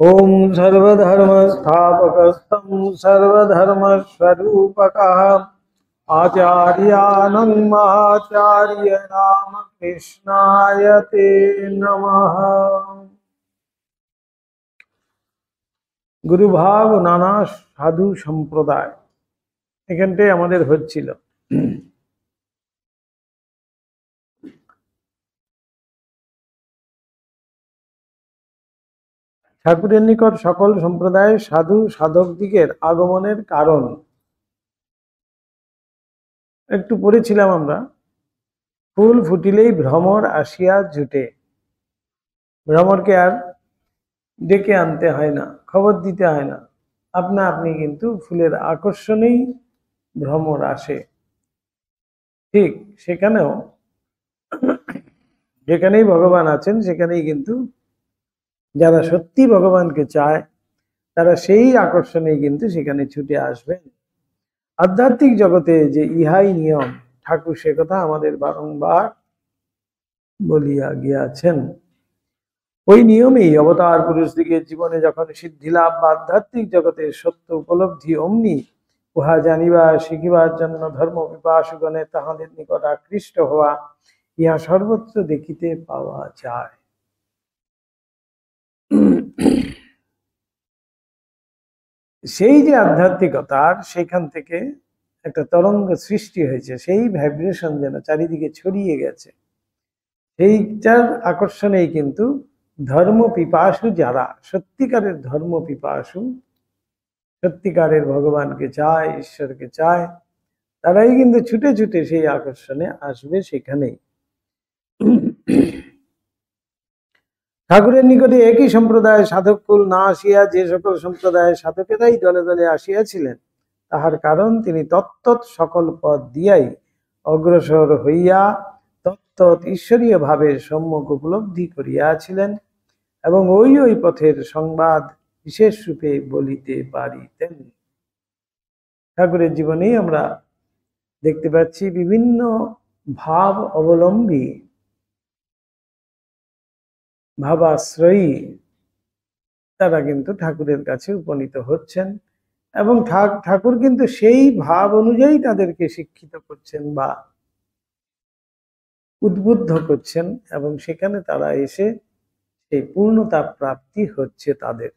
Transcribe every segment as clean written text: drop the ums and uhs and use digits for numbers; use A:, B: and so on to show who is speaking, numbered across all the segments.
A: ओम सर्वधर्मस्थापकस्तं सर्वधर्मस्वरूपकः आचार्यानं महाचार्यनाम कृष्णाय ते नमः। গুরুভাব নানা সাধু সম্প্রদায় এখানটাই আমাদের হচ্ছিল। ঠাকুরের নিকট সকল সম্প্রদায়ের সাধু সাধক দিগের আগমনের কারণ একটু পড়েছিলাম আমরা। ফুল ফুটিলেই ভ্রমর আসিয়া জুটে। ভ্রমরকে আর ডেকে আনতে হয় না, খবর দিতে হয় না, আপনা আপনি কিন্তু ফুলের আকর্ষণেই ভ্রমর আসে। ঠিক সেখানেও যেখানেই ভগবান আছেন সেখানেই কিন্তু যারা সত্যি ভগবানকে চায় তারা সেই আকর্ষণেই কিন্তু সেখানে ছুটে আসবেন। আধ্যাত্মিক জগতে যে ইহাই নিয়ম, ঠাকুর সে কথা আমাদের বারংবার বলিয়া গিয়াছেন। ওই নিয়মেই অবতার পুরুষ দিগের জীবনে যখন সিদ্ধি লাভ বা আধ্যাত্মিক জগতের সত্য উপলব্ধি অমনি উহা জানিবা শিখিবার জন্য ধর্ম পিপাসুগণে তাহাদের নিকট আকৃষ্ট হওয়া ইহা সর্বত্র দেখিতে পাওয়া যায়। সেই যে আধ্যাত্মিকতার সেখান থেকে একটা তরঙ্গ সৃষ্টি হয়েছে, সেই ভাইব্রেশন যেন চারিদিকে ছড়িয়ে গেছে। সেইটার আকর্ষণেই কিন্তু ধর্ম পিপাসু যারা সত্যিকারের ধর্ম পিপাসু, সত্যিকারের ভগবানকে চায়, ঈশ্বরকে চায়, তারাই কিন্তু ছুটে ছুটে সেই আকর্ষণে আসবে সেখানেই। ঠাকুরের নিকটে একই সম্প্রদায়ের সাধককুল না আসিয়া যে সকল সম্প্রদায়ের সাধকেরাই দলে দলে আসিয়াছিলেন, তাহার কারণ তিনি তত্ত্বৎ সকল পথ দিয়াই অগ্রসর হইয়া তত্ত্বৎ ঈশ্বরীয় ভাবের সম্যক উপলব্ধি করিয়াছিলেন এবং ওই ওই পথের সংবাদ বিশেষ রূপে বলিতে পারিতেন। ঠাকুরের জীবনেই আমরা দেখতে পাচ্ছি বিভিন্ন ভাব অবলম্বী, ভাবাশ্রয়ী তারা কিন্তু ঠাকুরের কাছে উপনীত হচ্ছেন এবং ঠাকুর কিন্তু সেই ভাব অনুযায়ী তাদেরকে শিক্ষিত করছেন বা উদ্বুদ্ধ করছেন এবং সেখানে তারা এসে সেই পূর্ণতা প্রাপ্তি হচ্ছে তাদের।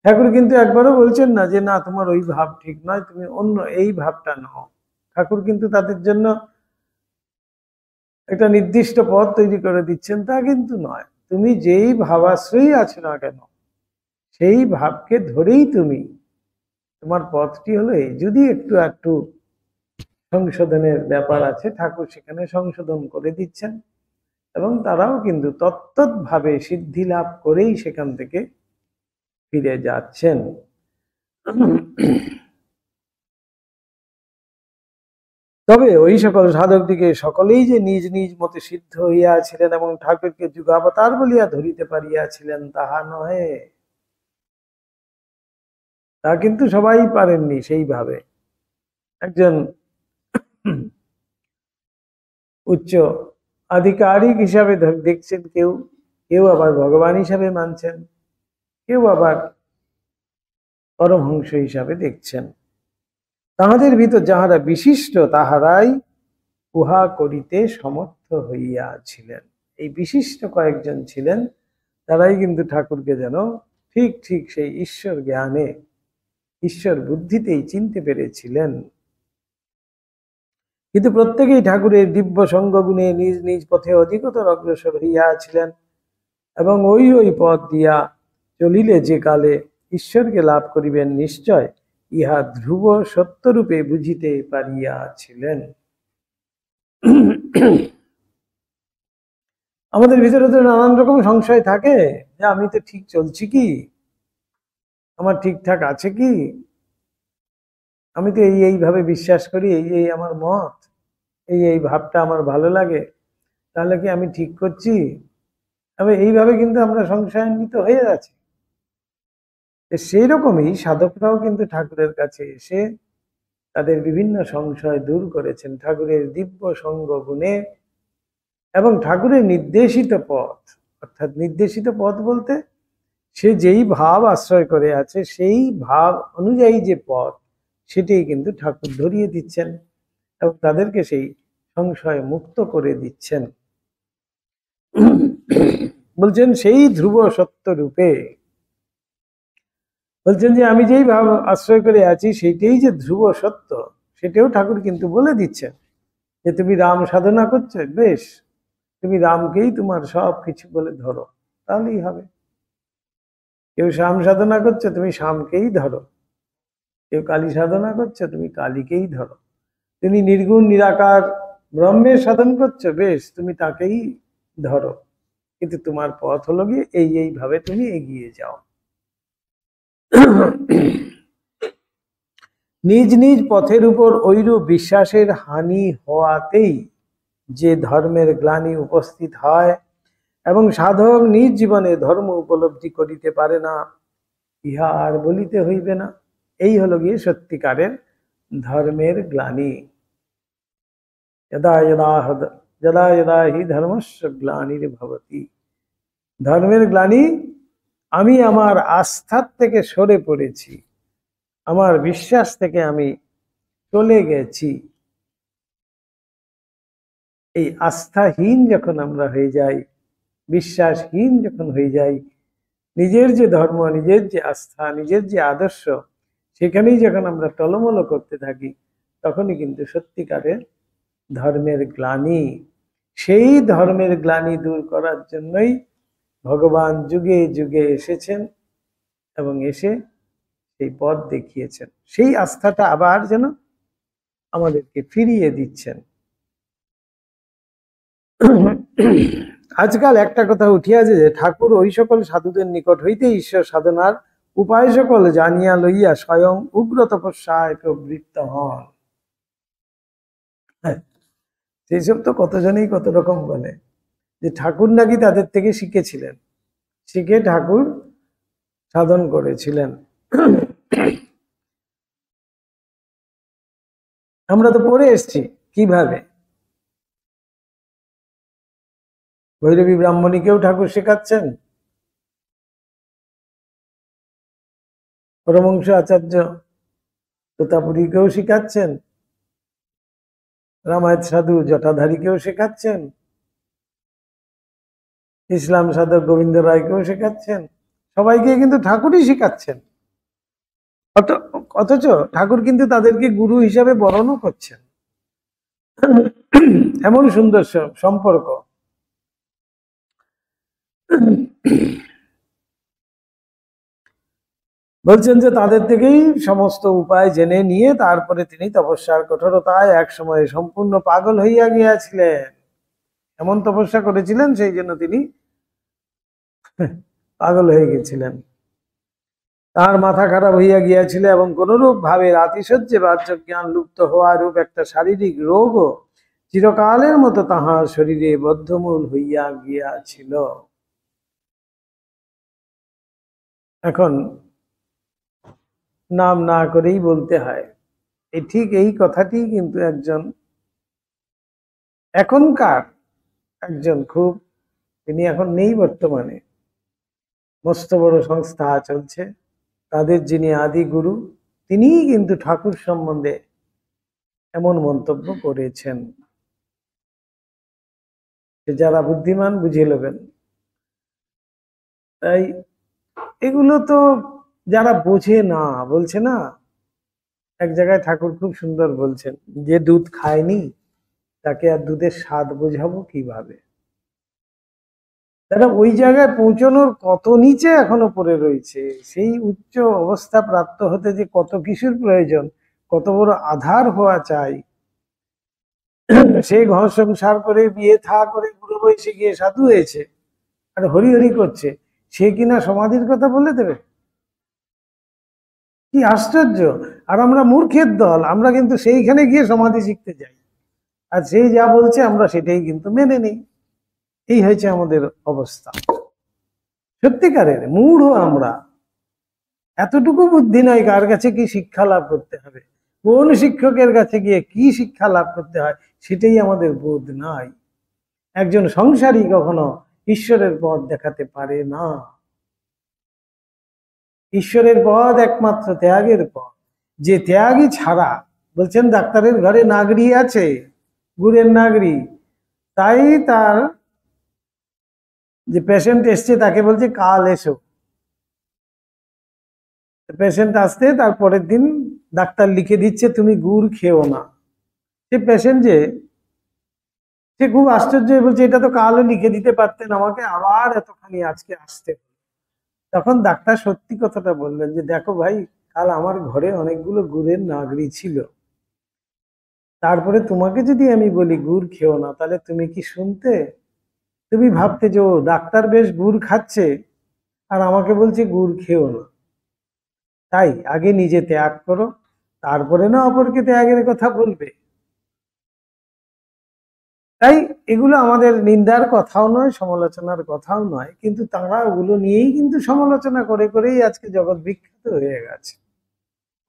A: ঠাকুর কিন্তু একবারও বলছেন না যে না তোমার ওই ভাব ঠিক নয়, তুমি অন্য এই ভাবটা নাও। ঠাকুর কিন্তু তাদের জন্য একটা নির্দিষ্ট পথ তৈরি করে দিচ্ছেন তা কিন্তু নয়। তুমি যেই ভাবাশ্রয়ী আছো না কেন সেই ভাবকে ধরেই তুমি, তোমার পথটি হলো এই। যদি একটু একটু সংশোধনের ব্যাপার আছে, ঠাকুর সেখানে সংশোধন করে দিচ্ছেন এবং তারাও কিন্তু তত্ত্বভাবে সিদ্ধি লাভ করেই সেখান থেকে ফিরে যাচ্ছেন। তবে ওই সকল সাধকদিকে সকলেই যে নিজ নিজ মতে সিদ্ধ হইয়াছিলেন এবং ঠাকুরকে যুগাবতার বলিয়া ধরিতে পারিয়াছিলেন তাহা নহে। তা কিন্তু সবাই পারেননি সেইভাবে। একজন উচ্চ আধিকারিক হিসাবে দেখছেন কেউ, কেউ আবার ভগবান হিসাবে মানছেন, কেউ আবার পরমহংস হিসাবে দেখছেন। তাহাদের ভিতর যাহারা বিশিষ্ট তাহারাই উহা করিতে সমর্থ হইয়াছিলেন। এই বিশিষ্ট কয়েকজন ছিলেন, তারাই কিন্তু ঠাকুরকে যেন ঠিক ঠিক সেই ঈশ্বর জ্ঞানে, ঈশ্বর বুদ্ধিতেই চিনতে পেরেছিলেন। কিন্তু প্রত্যেকেই ঠাকুরের দিব্য সঙ্গ গুণে নিজ নিজ পথে অধিকতর অগ্রসর হইয়াছিলেন এবং ওই ওই পথ দিয়া চলিলে যে কালে ঈশ্বরকে লাভ করিবেন নিশ্চয়, ইহা ধ্রুব সত্যরূপে বুঝিতে পারিয়াছিলেন। আমাদের ভিতরে তো নানান রকম সংশয় থাকে যে আমি তো ঠিক চলছি কি, আমার ঠিকঠাক আছে কি, আমি তো এইভাবে বিশ্বাস করি, এই আমার মত, এই ভাবটা আমার ভালো লাগে, তাহলে কি আমি ঠিক করছি? তবে এইভাবে কিন্তু আমরা সংশয়ান্বিত হয়ে আছি। সেই রকমই সাধকরাও কিন্তু ঠাকুরের কাছে এসে তাদের বিভিন্ন সংশয় দূর করেছেন ঠাকুরের দিব্য সঙ্গ গুণে এবং ঠাকুরের নির্দেশিত পথ। অর্থাৎ নির্দেশিত পথ বলতে সে যেই ভাব আশ্রয় করে আছে সেই ভাব অনুযায়ী যে পথ, সেটাই কিন্তু ঠাকুর ধরিয়ে দিচ্ছেন এবং তাদেরকে সেই সংশয় মুক্ত করে দিচ্ছেন। বলছেন সেই ধ্রুব সত্য রূপে, বলছেন যে আমি যেই ভাব আশ্রয় করে আছি সেইটাই যে ধ্রুব সত্য, সেটাও ঠাকুর কিন্তু বলে দিচ্ছেন যে তুমি রাম সাধনা করছো, বেশ, তুমি রামকেই তোমার সব কিছু বলে ধরো, তাহলেই হবে। কেউ শ্যাম সাধনা করছে, তুমি শ্যামকেই ধরো। কেউ কালী সাধনা করছে, তুমি কালীকেই ধরো। তুমি নির্গুণ নিরাকার ব্রহ্মের সাধন করছো, বেশ, তুমি তাকেই ধরো। কিন্তু তোমার পথ হলো গিয়ে এইভাবে তুমি এগিয়ে যাও। নিজ নিজ পথের উপর ঐরূপ বিশ্বাসের হানি হওয়াতেই যে ধর্মের গ্লানি উপস্থিত হয় এবং সাধক নিজ জীবনে ধর্ম উপলব্ধি করিতে পারে না, ইহা আর বলিতে হইবে না। এই হলো গিয়ে সত্যিকারের ধর্মের গ্লানি। যদা যদা যদা যদা হি ধর্মস্য গ্লানির্ভবতি। ধর্মের গ্লানি, আমি আমার আস্থার থেকে সরে পড়েছি, আমার বিশ্বাস থেকে আমি চলে গেছি। এই আস্থাহীন যখন আমরা হয়ে যাই, বিশ্বাসহীন যখন হয়ে যাই, নিজের যে ধর্ম, নিজের যে আস্থা, নিজের যে আদর্শ, সেখানেই যখন আমরা টলমল করতে থাকি, তখনই কিন্তু সত্যিকারের ধর্মের গ্লানি। সেই ধর্মের গ্লানি দূর করার জন্যই ভগবান যুগে যুগে এসেছেন এবং এসে সেই পথ দেখিয়েছেন। সেই আস্থাটা আবার যেন আমাদেরকে ফিরিয়ে দিচ্ছেন। আজকাল একটা কথা উঠিয়াছে যে ঠাকুর ওই সকল সাধুদের নিকট হইতে ঈশ্বর সাধনার উপায় সকল জানিয়া লইয়া স্বয়ং উগ্র তপস্যায় প্রবৃত্ত হন। সেইসব তো কতজনেই কত রকম বলে যে ঠাকুর নাকি তাদের থেকে শিখেছিলেন, শিখে ঠাকুর সাধন করেছিলেন। আমরা তো পড়ে এসছি কিভাবে ভৈরবী ব্রাহ্মণীকেও ঠাকুর শেখাচ্ছেন, পরমহংস আচার্য তোতাপুরীকেও শেখাচ্ছেন, রামায়ত সাধু জটাধারীকেও শেখাচ্ছেন, ইসলাম সাধক গোবিন্দ রায়কেও শেখাচ্ছেন। সবাইকে কিন্তু ঠাকুরই শেখাচ্ছেন। অথচ ঠাকুর কিন্তু তাদেরকে গুরু হিসাবে বরণও করছেন। এমন সুন্দর সম্পর্ক। বলছেন যে তাদের থেকেই সমস্ত উপায় জেনে নিয়ে তারপরে তিনি তপস্যার কঠোরতায় এক সময় সম্পূর্ণ পাগল হইয়া গিয়াছিলেন। এমন তপস্যা করেছিলেন, সেই জন্য তিনি পাগল হয়ে গেছিলেন। তার মাথা খারাপ হইয়া গিয়াছিল এবং কোনরূপ ভাবে রাতিশয্যে বাহ্য জ্ঞান লুপ্ত হওয়া রূপ একটা শারীরিক রোগও চিরকালের মতো তাহার শরীরে বদ্ধমূল হইয়া গিয়াছিল। এখন নাম না করেই বলতে হয়, এই ঠিক এই কথাটি কিন্তু একজন এখনকার একজন খুব, তিনি এখন নেই বর্তমানে, মস্ত বড় সংস্থা চলছে, তাদের যিনি আদি গুরু, তিনিই কিন্তু ঠাকুর সম্বন্ধে এমন মন্তব্য করেছেন। যারা বুদ্ধিমান বুঝে নেবেন। তাই এগুলো তো যারা বোঝে না, বলছে না, এক জায়গায় ঠাকুর খুব সুন্দর বলছেন, যে দুধ খায়নি তাকে আর দুধের স্বাদ বোঝাবো কিভাবে। তারা ওই জায়গায় পৌঁছানোর কত নিচে এখনো পড়ে রয়েছে, সেই উচ্চ অবস্থা প্রাপ্ত হতে যে কত কিছুর প্রয়োজন, কত বড় আধার হওয়া চাই। সেই ঘর সংসার করে বিয়ে থা করে বুড়ো বয়সে গিয়ে সাধু হয়েছে আর হরি হরি করছে, সে কিনা সমাধির কথা বলে দেবে? কি আশ্চর্য! আর আমরা মূর্খের দল, আমরা কিন্তু সেইখানে গিয়ে সমাধি শিখতে যাই, আর সেই যা বলছে আমরা সেটাই কিন্তু মেনে নিই। এই হয়েছে আমাদের অবস্থা। সত্যিকারের মূঢ় আমরা। এতটুকু বুদ্ধি নয় কার কাছে কি শিক্ষা লাভ করতে হবে, কোন শিক্ষকের কাছে গিয়ে কি শিক্ষা লাভ করতে হয়, সেটাই আমাদের বোধ নাই। একজন সংসারী কখনো ঈশ্বরের পথ দেখাতে পারে না। ঈশ্বরের পদ একমাত্র ত্যাগের পদ, যে ত্যাগই ছাড়া, বলছেন ডাক্তারের ঘরে নাগরি আছে, গুড়ের নাগরি, তাই তার যে পেশেন্ট এসছে তাকে বলছে কাল এসো। পেশেন্ট আসতে তার পরের দিন ডাক্তার লিখে দিচ্ছে তুমি গুড় খেও না। সে পেশেন্ট যে, সে খুব আশ্চর্য হয়ে বলছে এটা তো কালও লিখে দিতে পারতেন আমাকে, আবার এতখানি আজকে আসতে। তখন ডাক্তার সত্যি কথাটা বললেন যে দেখো ভাই, কাল আমার ঘরে অনেকগুলো গুড়ের নাগরি ছিল, তারপরে তোমাকে যদি আমি বলি গুড় খেও না, তাহলে তুমি কি শুনতে? তুমি ভাবতে যে ও ডাক্তার বেশ গুড় খাচ্ছে আর আমাকে বলছে গুড় খেও না। তাই আগে নিজে ত্যাগ করো, তারপরে না অপরকে ত্যাগের কথা বলবে। তাই এগুলো আমাদের নিন্দার কথাও নয়, সমালোচনার কথাও নয়, কিন্তু তারা ওগুলো নিয়েই কিন্তু সমালোচনা করে করেই আজকে জগৎ বিখ্যাত হয়ে গেছে।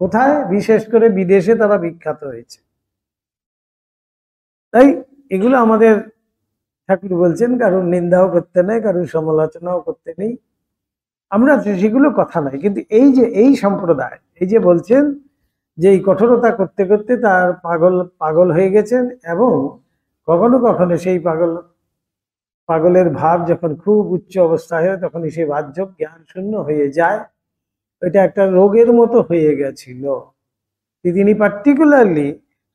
A: কোথায়? বিশেষ করে বিদেশে তারা বিখ্যাত হয়েছে। তাই এগুলো আমাদের ঠাকুর বলছেন কারোর নিন্দাও করতে নেই, কারোর সমালোচনাও করতে নেই, আমরা সেগুলো কথা নয়। কিন্তু এই যে এই সম্প্রদায়, এই যে বলছেন যে এই কঠোরতা করতে করতে তার পাগল হয়ে গেছেন, এবং কখনো কখনো সেই পাগলের ভাব যখন খুব উচ্চ অবস্থায় হয় তখন সে বাহ্য জ্ঞান শূন্য হয়ে যায়। এটা একটা রোগের মতো হয়ে গেছিল। তিনি পার্টিকুলারলি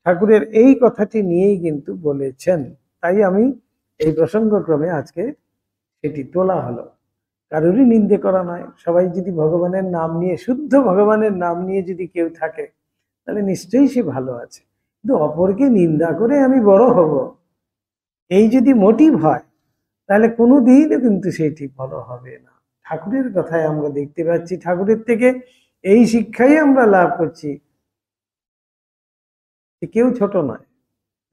A: ঠাকুরের এই কথাটি নিয়েই কিন্তু বলেছেন। তাই আমি এই প্রসঙ্গক্রমে আজকে সেটি তোলা হলো। কারোরই নিন্দে করা নয়, সবাই যদি ভগবানের নাম নিয়ে, শুদ্ধ ভগবানের নাম নিয়ে যদি কেউ থাকে তাহলে নিশ্চয়ই সে ভালো আছে। কিন্তু অপরকে নিন্দা করে আমি বড় হব, এই যদি মোটিভ হয় তাহলে কোনোদিনও কিন্তু সেটি বড় হবে না। ঠাকুরের কথায় আমরা দেখতে পাচ্ছি, ঠাকুরের থেকে এই শিক্ষাই আমরা লাভ করছি, কেউ ছোট নয়।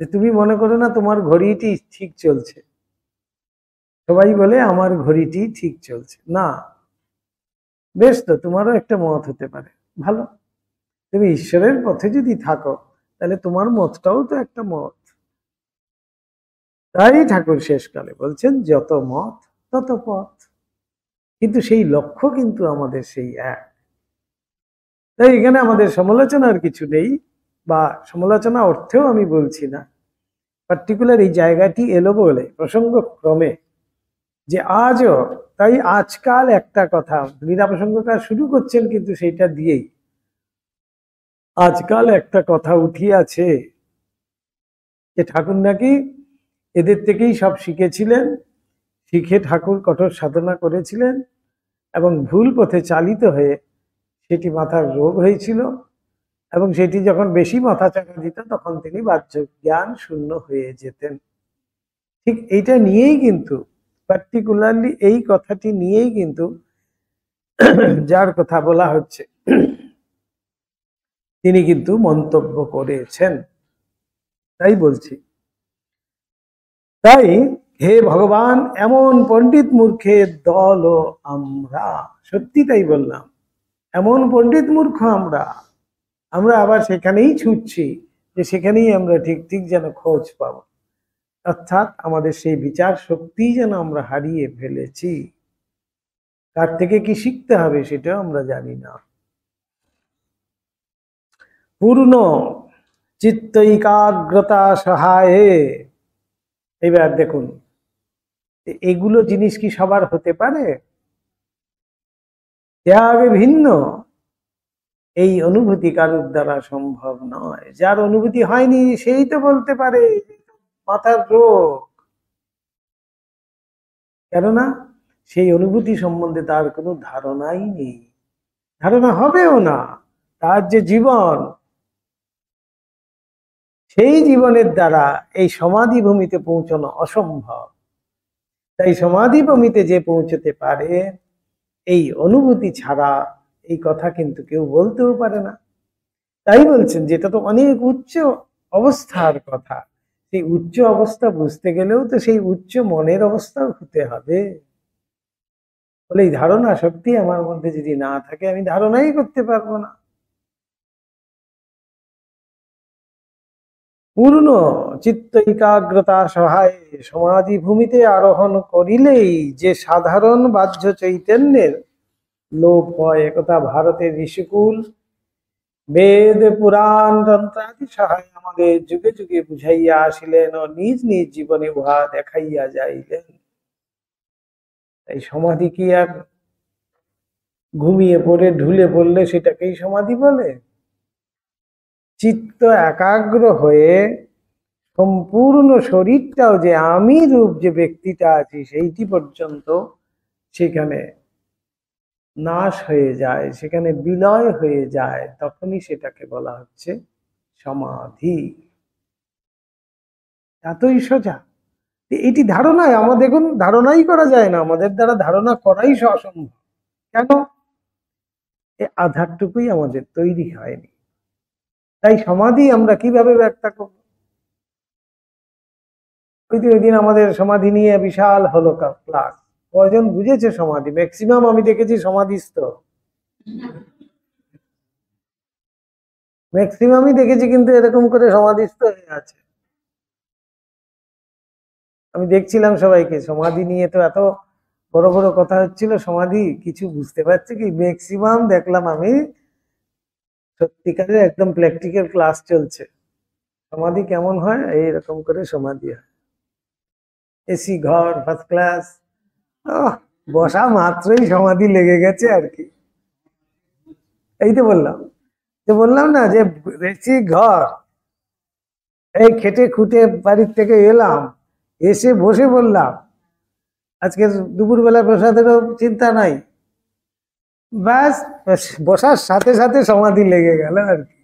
A: যে তুমি মনে করো না তোমার ঘড়িটি ঠিক চলছে, সবাই বলে আমার ঘড়িটি ঠিক চলছে না, বেশ তো, তোমারও একটা মত হতে পারে, ভালো। তুমি ঈশ্বরের পথে যদি থাকো তাহলে তোমার মতটাও তো একটা মত। তাই ঠাকুর শেষকালে বলছেন যত মত তত পথ, কিন্তু সেই লক্ষ্য কিন্তু আমাদের সেই এক। তাই এখানে আমাদের সমালোচনার কিছু নেই, বা সমালোচনা অর্থেও আমি বলছি না, পার্টিকুলার এই জায়গাটি এলো বলে প্রসঙ্গ ক্রমে যে আজও, তাই আজকাল একটা কথা বিনা প্রসঙ্গটা শুরু করছেন কিন্তু সেইটা দিয়েই, আজকাল একটা কথা উঠিয়াছে যে ঠাকুর নাকি এদের থেকেই সব শিখেছিলেন, শিখে ঠাকুর কঠোর সাধনা করেছিলেন এবং ভুল পথে চালিত হয়ে সেটি মাথার রোগ হয়েছিল, এবং সেটি যখন বেশি মাথা চাকা দিত তখন তিনি বাহ্য জ্ঞান শূন্য হয়ে যেতেন। ঠিক এইটা নিয়েই কিন্তু, পার্টিকুলারলি এই কথাটি নিয়েই কিন্তু যার কথা বলা হচ্ছে তিনি কিন্তু মন্তব্য করেছেন। তাই বলছি, তাই হে ভগবান, এমন পণ্ডিত মূর্খের দল আমরা, সত্যি তাই বললাম, এমন পণ্ডিত মূর্খ আমরা, আমরা আবার সেখানেই ছুটছি যে সেখানেই আমরা ঠিক ঠিক যেন খোঁজ পাবো, অর্থাৎ আমাদের সেই বিচার শক্তি যেন আমরা হারিয়ে ফেলেছি। কার থেকে কি শিখতে হবে সেটাও আমরা জানি না। পূর্ণ চিত্ত একাগ্রতা সহায়ে, এবার দেখুন এগুলো জিনিস কি সবার হতে পারে? ত্যাগ ভিন্ন, এই অনুভূতি কারোর দ্বারা সম্ভব নয়। যার অনুভূতি হয়নি সেই তো বলতে পারে মাথার রোগ, কেননা সেই অনুভূতি সম্বন্ধে তার কোনো ধারণাই নেই, ধারণা হবেও না। তার যে জীবন, সেই জীবনের দ্বারা এই সমাধি ভূমিতে পৌঁছানো অসম্ভব। তাই সমাধি ভূমিতে যে পৌঁছতে পারে, এই অনুভূতি ছাড়া এই কথা কিন্তু কেউ বলতেও পারে না। তাই বলছেন যেটা তো অনেক উচ্চ অবস্থার কথা, সেই উচ্চ অবস্থা বুঝতে গেলেও তো সেই উচ্চ মনের অবস্থাও হতে হবে। বলে এই ধারণা শক্তি আমার মধ্যে যদি না থাকে আমি ধারণাই করতে পারবো না। পূর্ণ চিত্ত একাগ্রতা সহায়ে সমাধি ভূমিতে আরোহণ করিলেই যে সাধারণ বাহ্য চৈতন্যের লোপ হয়, একথা ভারতের ঋষিকুল বেদ পুরাণ তন্ত্রাদি সহায় আমাদের যুগে যুগে বুঝাইয়া আসিলেন ও নিজ নিজ জীবনে উহা দেখাইয়া যাইলেন। এই সমাধি কি আর ঘুমিয়ে পড়ে ঢুলে পড়লে সেটাকেই সমাধি বলে? চিত্ত একাগ্র হয়ে সম্পূর্ণ শরীরটাও যে আমি রূপ যে ব্যক্তিটা আছি সেইটি পর্যন্ত সেখানে নাশ হয়ে যায়, সেখানে বিলয় হয়ে যায়, তখনই সেটাকে বলা হচ্ছে সমাধি। এতই সোজা। এটি ধারণায় আমাদের এখন ধারণাই করা যায় না, আমাদের দ্বারা ধারণা করাই অসম্ভব। কেন? এই আধারটুকুই আমাদের তৈরি হয়নি। তাই সমাধি আমরা কিভাবে ব্যাখ্যা করব? ওই দিন আমাদের সমাধি নিয়ে বিশাল হলো ক্লাস, কয়জন বুঝেছে সমাধি? ম্যাক্সিমাম আমি দেখেছি সমাধিস্থ, ম্যাক্সিমামই দেখেছি কিন্তু এরকম করে সমাধিস্থ হয়ে আছে। আমি দেখছিলাম সবাইকে, সমাধি নিয়ে তো এত বড় বড় কথা হচ্ছিল, সমাধি কিছু বুঝতে পারছে কি? ম্যাক্সিমাম দেখলাম আমি সত্যিকারের একদম প্র্যাকটিক্যাল ক্লাস চলছে। সমাধি কেমন হয়? এইরকম করে সমাধি হয়, এসি ঘর, ফার্স্ট ক্লাস, বসা মাত্রই সমাধি লেগে গেছে আর কি। এই তো বললাম না যে এসি ঘর, এই খেটে খুঁটে বাড়ির থেকে এলাম, এসে বসে বললাম আজকে দুপুরবেলা প্রসাদেরও চিন্তা নাই, ব্যাস বসার সাথে সাথে সমাধি লেগে গেল আর কি।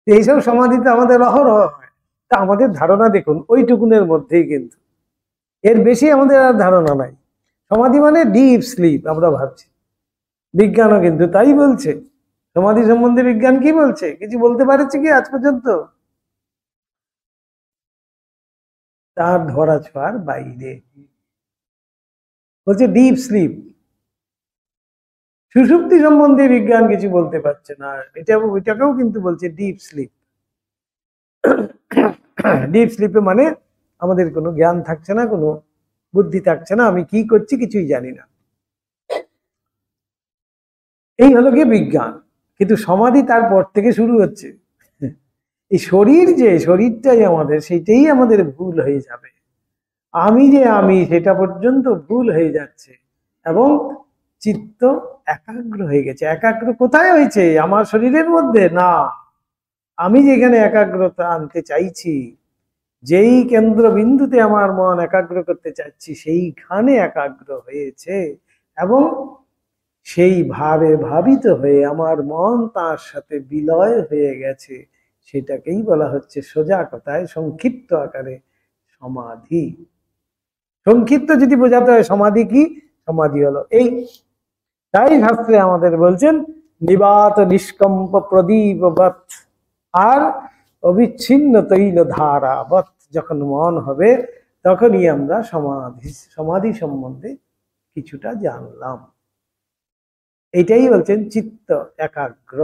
A: এইসব সমাধি তো আমাদের অহরহ হয়। তা আমাদের ধারণা দেখুন ওইটুকুনের মধ্যেই, কিন্তু এর বেশি আমাদের আর ধারণা নাই। সমাধি মানে ডিপ স্লিপ আমরা ভাবছি, বিজ্ঞানও কিন্তু তাই বলছে। সমাধি সম্বন্ধে বিজ্ঞান কি বলছে? কিছু বলতে পারছে কি আজ পর্যন্ত? তার ধরা ছোঁয়ার বাইরে। বলছে ডিপ স্লিপ। সুষুপ্তি সম্বন্ধে বিজ্ঞান কিছু বলতে পারছে না, ওইটাকেও কিন্তু বলছে ডিপ স্লিপ। ডিপ স্লিপে মানে আমাদের কোনো জ্ঞান থাকছে না, কোনো বুদ্ধি থাকছে না, আমি কি করছি কিছুই জানি না, এই হলো গিয়ে বিজ্ঞান। কিন্তু সমাধি তারপর থেকে শুরু হচ্ছে। এই শরীর, যে শরীরটাই আমাদের, সেইটাই আমাদের ভুল হয়ে যাবে। আমি যে আমি, সেটা পর্যন্ত ভুল হয়ে যাচ্ছে, এবং চিত্ত একাগ্র হয়ে গেছে। একাগ্র কোথায় হয়েছে? আমার শরীরের মধ্যে না, আমি যেখানে একাগ্রতা আনতে চাইছি, যেই কেন্দ্রবিন্দুতে আমার মন একাগ্র করতে চাচ্ছি, সেইখানে একাগ্র হয়েছে, এবং সেই ভাবে ভাবিত হয়ে আমার মন তার সাথে বিলয় হয়ে গেছে। সেটাকেই বলা হচ্ছে সোজা কথায়, সংক্ষিপ্ত আকারে সমাধি। সংক্ষিপ্ত যদি বোঝাতে হয় সমাধি কি, সমাধি হলো এই। তাই শাস্ত্রে আমাদের বলছেন নিবাত নিষ্কম্প প্রদীপবৎ আর অবিচ্ছিন্ন তৈল ধারাবৎ। যখন মন হবে তখনই আমরা সমাধি সম্বন্ধে কিছুটা জানলাম। এটাই বলছেন চিত্ত একাগ্র।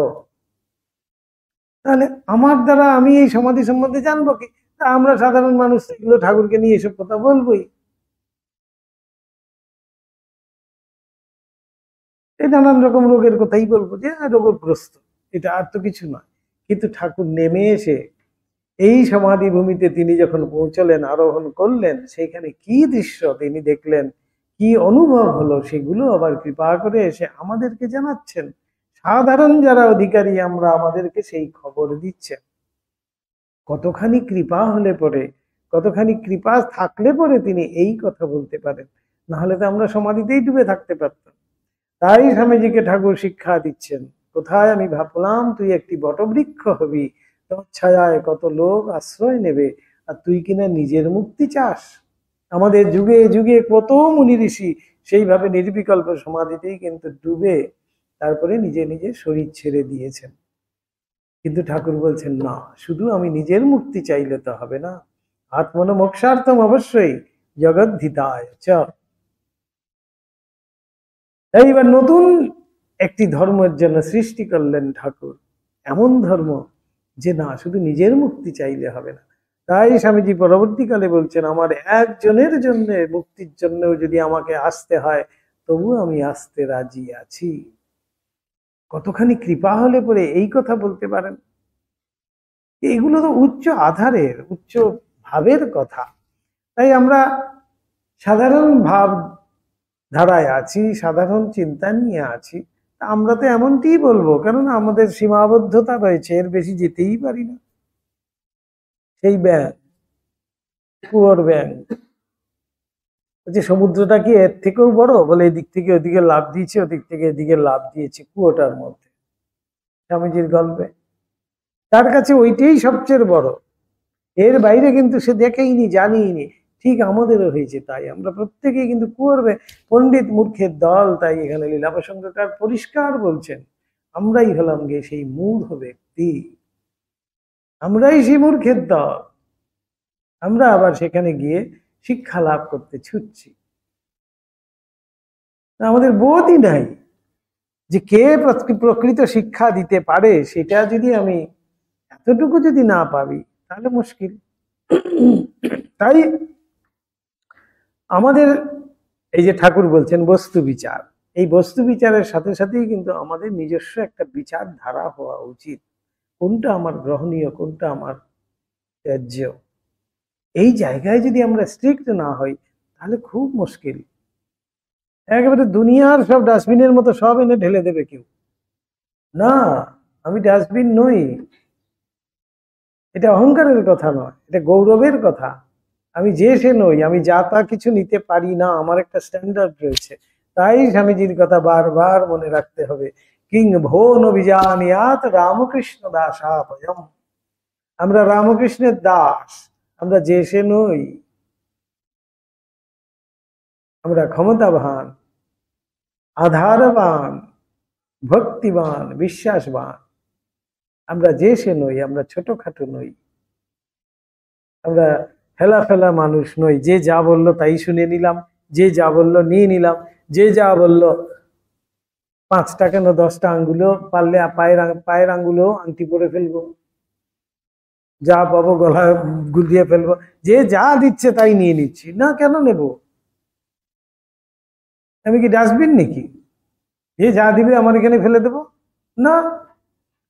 A: তাহলে আমার দ্বারা আমি এই সমাধি সম্বন্ধে জানবো কি? তা আমরা সাধারণ মানুষ, এগুলো ঠাকুরকে নিয়ে এসব কথা বলবোই, এই নানান রকম রোগের কথাই বলবো, যে রোগগ্রস্ত, এটা আর তো কিছু নয়। কিন্তু ঠাকুর নেমে এসে এই সমাধি ভূমিতে তিনি যখন পৌঁছলেন, আরোহণ করলেন, সেখানে কি দৃশ্য তিনি দেখলেন, কি অনুভব হলো, সেগুলো আবার কৃপা করে এসে আমাদেরকে জানাচ্ছেন। সাধারণ যারা অধিকারী আমরা, আমাদেরকে সেই খবর দিচ্ছেন। কতখানি কৃপা হলে পরে, কতখানি কৃপা থাকলে পরে তিনি এই কথা বলতে পারেন, না হলে তো আমরা সমাধিতেই ডুবে থাকতে পারতাম। তাই স্বামীজিকে ঠাকুর শিক্ষা দিচ্ছেন, কোথায় আমি ভাবলাম তুই একটি বটবৃক্ষ হবি, তোর ছায়ায় কত লোক আশ্রয় নেবে, আর তুই কিনা নিজের মুক্তি চাস। আমাদের যুগে যুগে কত মুনি ঋষি সেইভাবে নির্বিকল্প সমাধিতেই কিন্তু ডুবে তারপরে নিজে নিজে শরীর ছেড়ে দিয়েছেন। কিন্তু ঠাকুর বলছেন না, শুধু আমি নিজের মুক্তি চাইলে তো হবে না, আত্মন মোক্ষার্থম অবশ্যই জগদ্ধিতায় চ। এইবার নতুন একটি ধর্মের জন্য সৃষ্টি করলেন ঠাকুর, এমন ধর্ম যে না শুধু নিজের মুক্তি চাইলে হবে না। তাই স্বামীজি পরবর্তীকালে বলছেন, আমার একজনের জন্য মুক্তির জন্য যদি আমাকে আসতে হয়, তবু আমি আসতে রাজি আছি। কতখানি কৃপা হলে পরে এই কথা বলতে পারেন? এগুলো তো উচ্চ আধারের, উচ্চ ভাবের কথা। তাই আমরা সাধারণ ভাব ধারায় আছি, সাধারণ চিন্তা নিয়ে আছি। আমরা তো এমনটিই বলবো, কেননা আমাদের সীমাবদ্ধতা রয়েছে, এর বেশি যেতেই পারি না। সেই ব্যাং, কুয়োর ব্যাং, যে সমুদ্রটা কি এর থেকেও বড়? বলে এদিক থেকে ওদিকে লাফ দিয়েছে, ওদিক থেকে এদিকে লাফ দিয়েছে কুয়োটার মধ্যে, স্বামীজির গল্পে। তার কাছে ওইটাই সবচেয়ে বড়, এর বাইরে কিন্তু সে দেখেইনি, জানিনি। ঠিক আমাদেরও হয়েছে তাই, আমরা প্রত্যেকেই কিন্তু কুয়োর পণ্ডিত মূর্খের দল। তাই এখানে লীলা প্রসঙ্গকার পরিষ্কার বলছেন, আমরাই হলাম গে সেই মূঢ় ব্যক্তি, আমরাই সেই মূর্খের দল। আমরা আবার সেখানে গিয়ে শিক্ষা লাভ করতে ছুটছি, আমাদের বোধই নাই যে কে প্রকৃত শিক্ষা দিতে পারে। সেটা যদি আমি এতটুকু যদি না পাবি তাহলে মুশকিল। তাই আমাদের এই যে ঠাকুর বলছেন বস্তু বিচার, এই বস্তু বিচারের সাথে সাথেই কিন্তু আমাদের নিজস্ব একটা বিচার ধারা হওয়া উচিত, কোনটা আমার গ্রহণীয়, কোনটা আমার ত্যায্য। এই জায়গায় যদি আমরা স্ট্রিক্ট না হই তাহলে খুব মুশকিল। একেবারে দুনিয়ার সব ডাস্টবিনের মতো সব এনে ঢেলে দেবে কেউ। না, আমি ডাস্টবিন নই, এটা অহংকারের কথা নয়, এটা গৌরবের কথা। আমি যে সে নই, আমি যা তা কিছু নিতে পারি না, আমার একটা স্ট্যান্ডার্ড রয়েছে। তাই স্বামীজির কথা বারবার মনে রাখতে হবে, কিং ভো নবিজানিয়াত রামকৃষ্ণ দাসাভয়ম। আমরা রামকৃষ্ণের দাস, আমরা যে সে নই। আমরা ক্ষমতাবান, আধারবান, ভক্তিবান, বিশ্বাসবান। আমরা যে সে নই, আমরা ছোটখাটো নই, আমরা ফেলা ফেলা মানুষ নই। যে যা বললো তাই শুনে নিলাম, যে যা বললো নিয়ে নিলাম, যে যা বললো 5টা কেন 10টা আঙ্গুলও পারলে পায়ের আঙ্গুলও আংটি পরে ফেলবো, যা পাবো গলায় গুলিয়ে ফেলবো, যে যা দিচ্ছে তাই নিয়ে নিচ্ছি। না, কেন নেব? আমি কি ডাস্টবিন নাকি যে যা দিবে আমার এখানে ফেলে দেবো? না,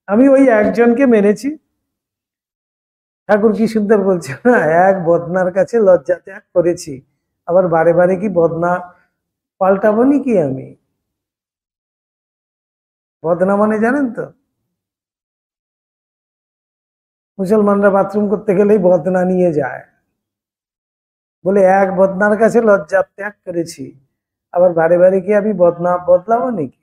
A: আমি ওই একজনকে মেনেছি। ঠাকুর কি সুন্দর বলছে না, এক বদনার কাছে লজ্জা ত্যাগ করেছি। আবার বারে বারে কি বদনা পাল্টাবো নাকি আমি? বদনা মানে জানেন তো, মুসলমানরা বাথরুম করতে গেলেই বদনা নিয়ে যায়, বলে এক বদনার কাছে লজ্জা ত্যাগ করেছি। আবার বারে বারে কি আমি বদনা বদলাবো নাকি?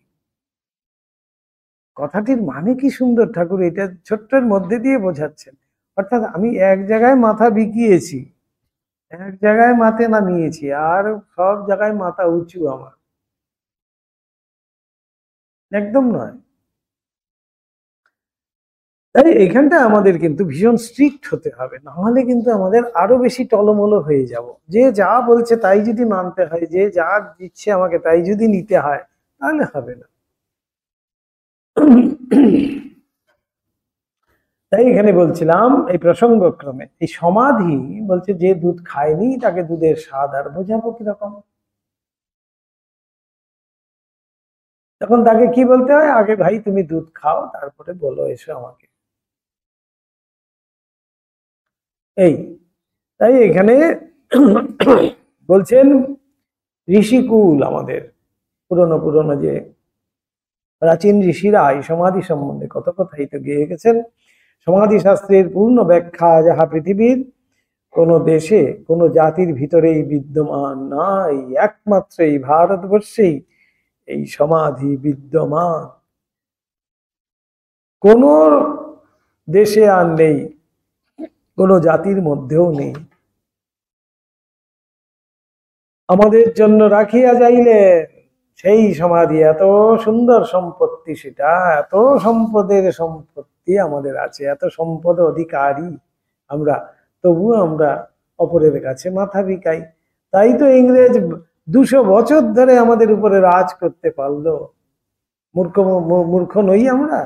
A: কথাটির মানে কি সুন্দর ঠাকুর এটা ছোট্টের মধ্যে দিয়ে বোঝাচ্ছেন। অর্থাৎ আমি এক জায়গায় মাথা বিকিয়েছি, এক জায়গায় মাথা নামিয়েছি, আর সব জায়গায় মাথা উঁচু আমার, একদম নয়। তাই এখানটা আমাদের কিন্তু ভীষণ স্ট্রিক্ট হতে হবে, নাহলে কিন্তু আমাদের আরো বেশি টলমলো হয়ে যাব। যে যা বলছে তাই যদি মানতে হয়, যে যা দিচ্ছে আমাকে তাই যদি নিতে হয়, তাহলে হবে না। তাই এখানে বলছিলাম এই প্রসঙ্গক্রমে, এই সমাধি বলছে যে দুধ খায়নি তাকে দুধের স্বাদ আর বোঝাবো কিরকম। তখন তাকে কি বলতে হয়? আগে ভাই তুমি দুধ খাও, তারপরে বলো এসো আমাকে। এই তাই এখানে বলছেন ঋষিকুল, আমাদের পুরনো পুরনো যে প্রাচীন ঋষিরা এই সমাধি সম্বন্ধে কত কথাই তো গেয়ে গেছেন। সমাধি শাস্ত্রের পূর্ণ ব্যাখ্যা যাহা পৃথিবীর কোন দেশে কোন জাতির ভিতরেই বিদ্যমান নাই, একমাত্র এই ভারতবর্ষেই এই সমাধি বিদ্যমান, কোন দেশে আর নেই, কোন জাতির মধ্যেও নেই। আমাদের জন্য রাখিয়া যাইলে সেই সমাধি, এত সুন্দর সম্পত্তি, সেটা এত সম্পদের সম্পত্তি আমাদের আছে, এত সম্পদ অধিকারী আমরা, তবু আমরা অপরের কাছে মাথা বিকাই। তাই তো ইংরেজ 200 বছর ধরে আমাদের উপরে রাজ করতে পারলো। মূর্খ মূর্খ নই আমরা?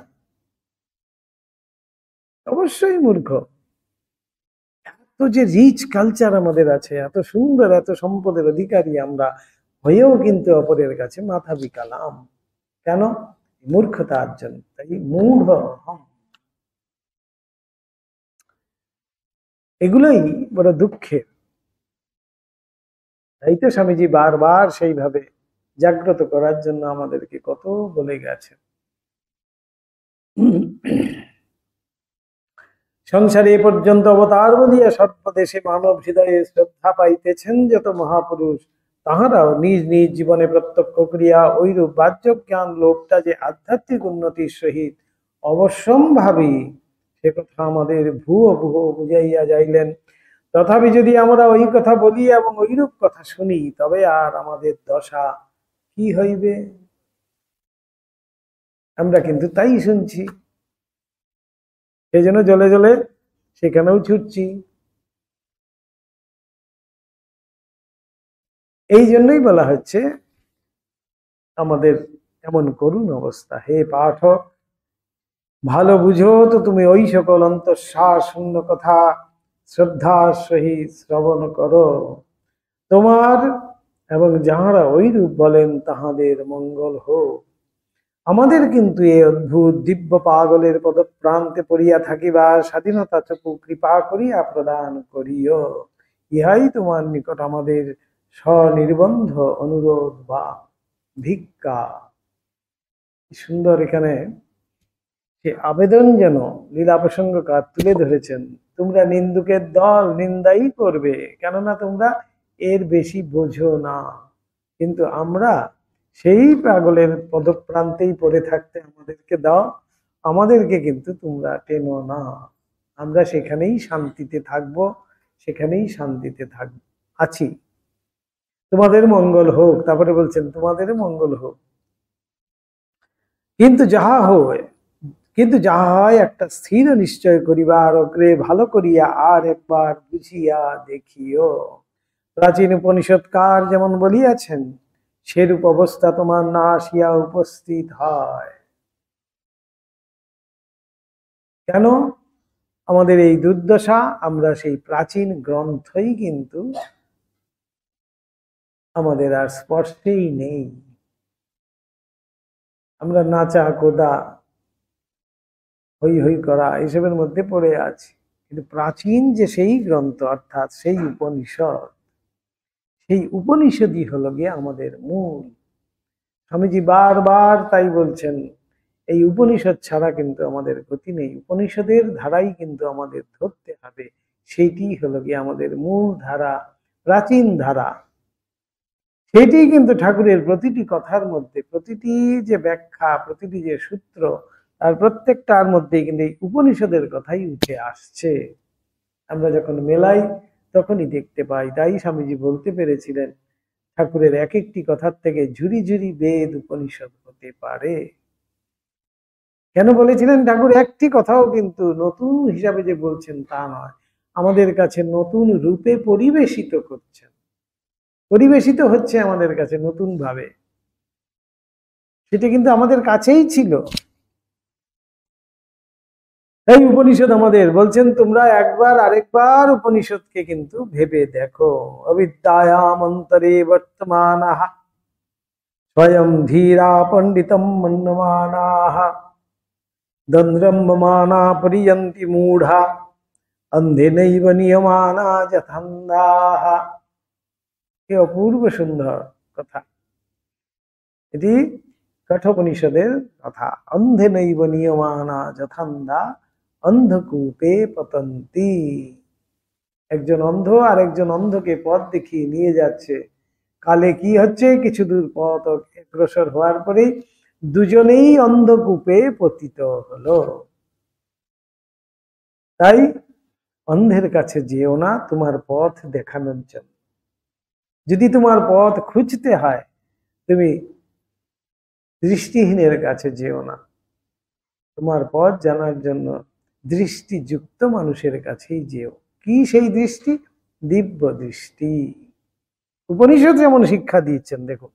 A: অবশ্যই মূর্খ। এত যে রিচ কালচার আমাদের আছে, এত সুন্দর, এত সম্পদের অধিকারী আমরা হয়েও কিন্তু অপরের কাছে মাথা বিকালাম। কেন? মূর্খতার জন্য। তাই মূঢ় হম। এগুলোই বড় দুঃখের। তাই তো স্বামীজি বারবার সেইভাবে জাগ্রত করার জন্য আমাদেরকে কত বলে গেছেন। সংসারে এ পর্যন্ত অবতার বলিয়া সর্বদেশে মানব হৃদয়ে শ্রদ্ধা পাইতেছেন যত মহাপুরুষ, তাহারাও নিজ নিজ জীবনে প্রত্যক্ষ করিয়া ঐরূপ বাহ্য জ্ঞান লোকটা যে আধ্যাত্মিক উন্নতির সহিত অবশ্যম্ভাবী, সে কথা আমাদের ভুয়ো ভুয়ো বুঝাইয়া যাইলেন। তথাপি যদি আমরা ওই কথা বলি এবং ঐরূপ কথা শুনি, তবে আর আমাদের দশা কি হইবে? আমরা কিন্তু তাই শুনছি, সেই জন্য জ্বলে জ্বলে সেখানেও ছুটছি। এই জন্যই বলা হচ্ছে আমাদের এমন করুণ অবস্থা। হে পাঠক, ভালো বুঝো তো তুমি ওই সকল অন্তঃশ্বাস শূন্য কথা শ্রদ্ধার সহিত শ্রবণ করো। তোমার এবং যাহারা ওইরূপ বলেন তাহাদের মঙ্গল হোক। আমাদের কিন্তু এই অদ্ভুত দিব্য পাগলের পদপ্রান্তে পড়িয়া থাকিবার স্বাধীনতা চকু কৃপা করিয়া প্রদান করিও। ইহাই তোমার নিকট আমাদের স্বনির্বন্ধ অনুরোধ বা ভিক্ষা। সুন্দর এখানে সে আবেদন যেন লীলা প্রসঙ্গকার তুলে ধরেছেন। তোমরা নিন্দুকের দল নিন্দাই করবে, কেননা তোমরা এর বেশি বোঝো না। কিন্তু আমরা সেই পাগলের পদপ্রান্তেই পড়ে থাকতে আমাদেরকে দাও, আমাদেরকে কিন্তু তোমরা টেনো না। আমরা সেখানেই শান্তিতে থাকব, সেখানেই শান্তিতে থাকব আছি। তোমাদের মঙ্গল হোক। তারপরে বলছেন তোমাদের মঙ্গল হোক। কিন্তু যাহা হয় একটা স্থির নিশ্চয় করিবার অগ্রে ভালো করিয়া আর একবার বুঝিয়া দেখিও। প্রাচীন উপনিষদকার যেমন বলিয়াছেন, সেরূপ অবস্থা তোমার না আসিয়া উপস্থিত হয়। কেন আমাদের এই দুর্দশা? আমরা সেই প্রাচীন গ্রন্থই কিন্তু আমাদের আর স্পর্শেই নেই। আমরা নাচা কোদা হই হই করা এসবের মধ্যে পড়ে আছি। কিন্তু প্রাচীন যে সেই গ্রন্থ, অর্থাৎ সেই উপনিষদ, সেই উপনিষদই হলো গিয়ে আমাদের মূল। স্বামীজি বারবার তাই বলছেন, এই উপনিষদ ছাড়া কিন্তু আমাদের গতি নেই। উপনিষদের ধারাই কিন্তু আমাদের ধরতে হবে। সেইটি হলো গিয়ে আমাদের মূল ধারা, প্রাচীন ধারা। সেটি কিন্তু ঠাকুরের প্রতিটি কথার মধ্যে, প্রতিটি যে ব্যাখ্যা, প্রতিটি যে সূত্র, তার প্রত্যেকটার মধ্যে কিন্তু এই উপনিষদের কথাই উঠে আসছে। আমরা যখন মেলাই তখনই দেখতে পাই। তাই স্বামীজি বলতে পেরেছিলেন, ঠাকুরের এক একটি কথার থেকে ঝুরি ঝুরি বেদ উপনিষদ হতে পারে। কেন বলেছিলেন? ঠাকুর একটি কথাও কিন্তু নতুন হিসাবে যে বলছেন তা নয়, আমাদের কাছে নতুন রূপে পরিবেশিত করছেন, পরিবেশিত হচ্ছে আমাদের কাছে নতুন ভাবে। সেটা কিন্তু আমাদের কাছেই ছিল। এই উপনিষদ আমাদের বলছেন, তোমরা একবার আরেকবার উপনিষদকে কিন্তু ভেবে দেখো। অবিদ্যায়াম অন্তরে বর্তমানঃ স্বয়ং ধীরা পণ্ডিতম মন্যমানাঃ দ্বন্দ্বম্বমানা পরিয়ন্তি মূঢ়া অন্ধেনৈব নিয়মানা যথান্ধাঃ। কি অপূর্ব সুন্দর কথা! এটি কঠোপনিষদের কথা। অন্ধেনৈব নিয়মানা যথান্ধা অন্ধকূপে পতন্তি। একজন অন্ধ আর একজন অন্ধকে পথ দেখিয়ে নিয়ে যাচ্ছে। কালে কি হচ্ছে, কিছু দূর পথ অগ্রসর হওয়ার পরে দুজনেই অন্ধকূপে পতিত হলো। তাই অন্ধের কাছে যেও না তোমার পথ দেখানোর জন্য। যদি তোমার পথ খুঁজতে হয়, তুমি দৃষ্টিহীনের কাছে যেও না। তোমার পথ জানার জন্য দৃষ্টিযুক্ত মানুষের কাছেই যেও। কি সেই দৃষ্টি? দিব্য দৃষ্টি। উপনিষদ যেমন শিক্ষা দিচ্ছেন, দেখো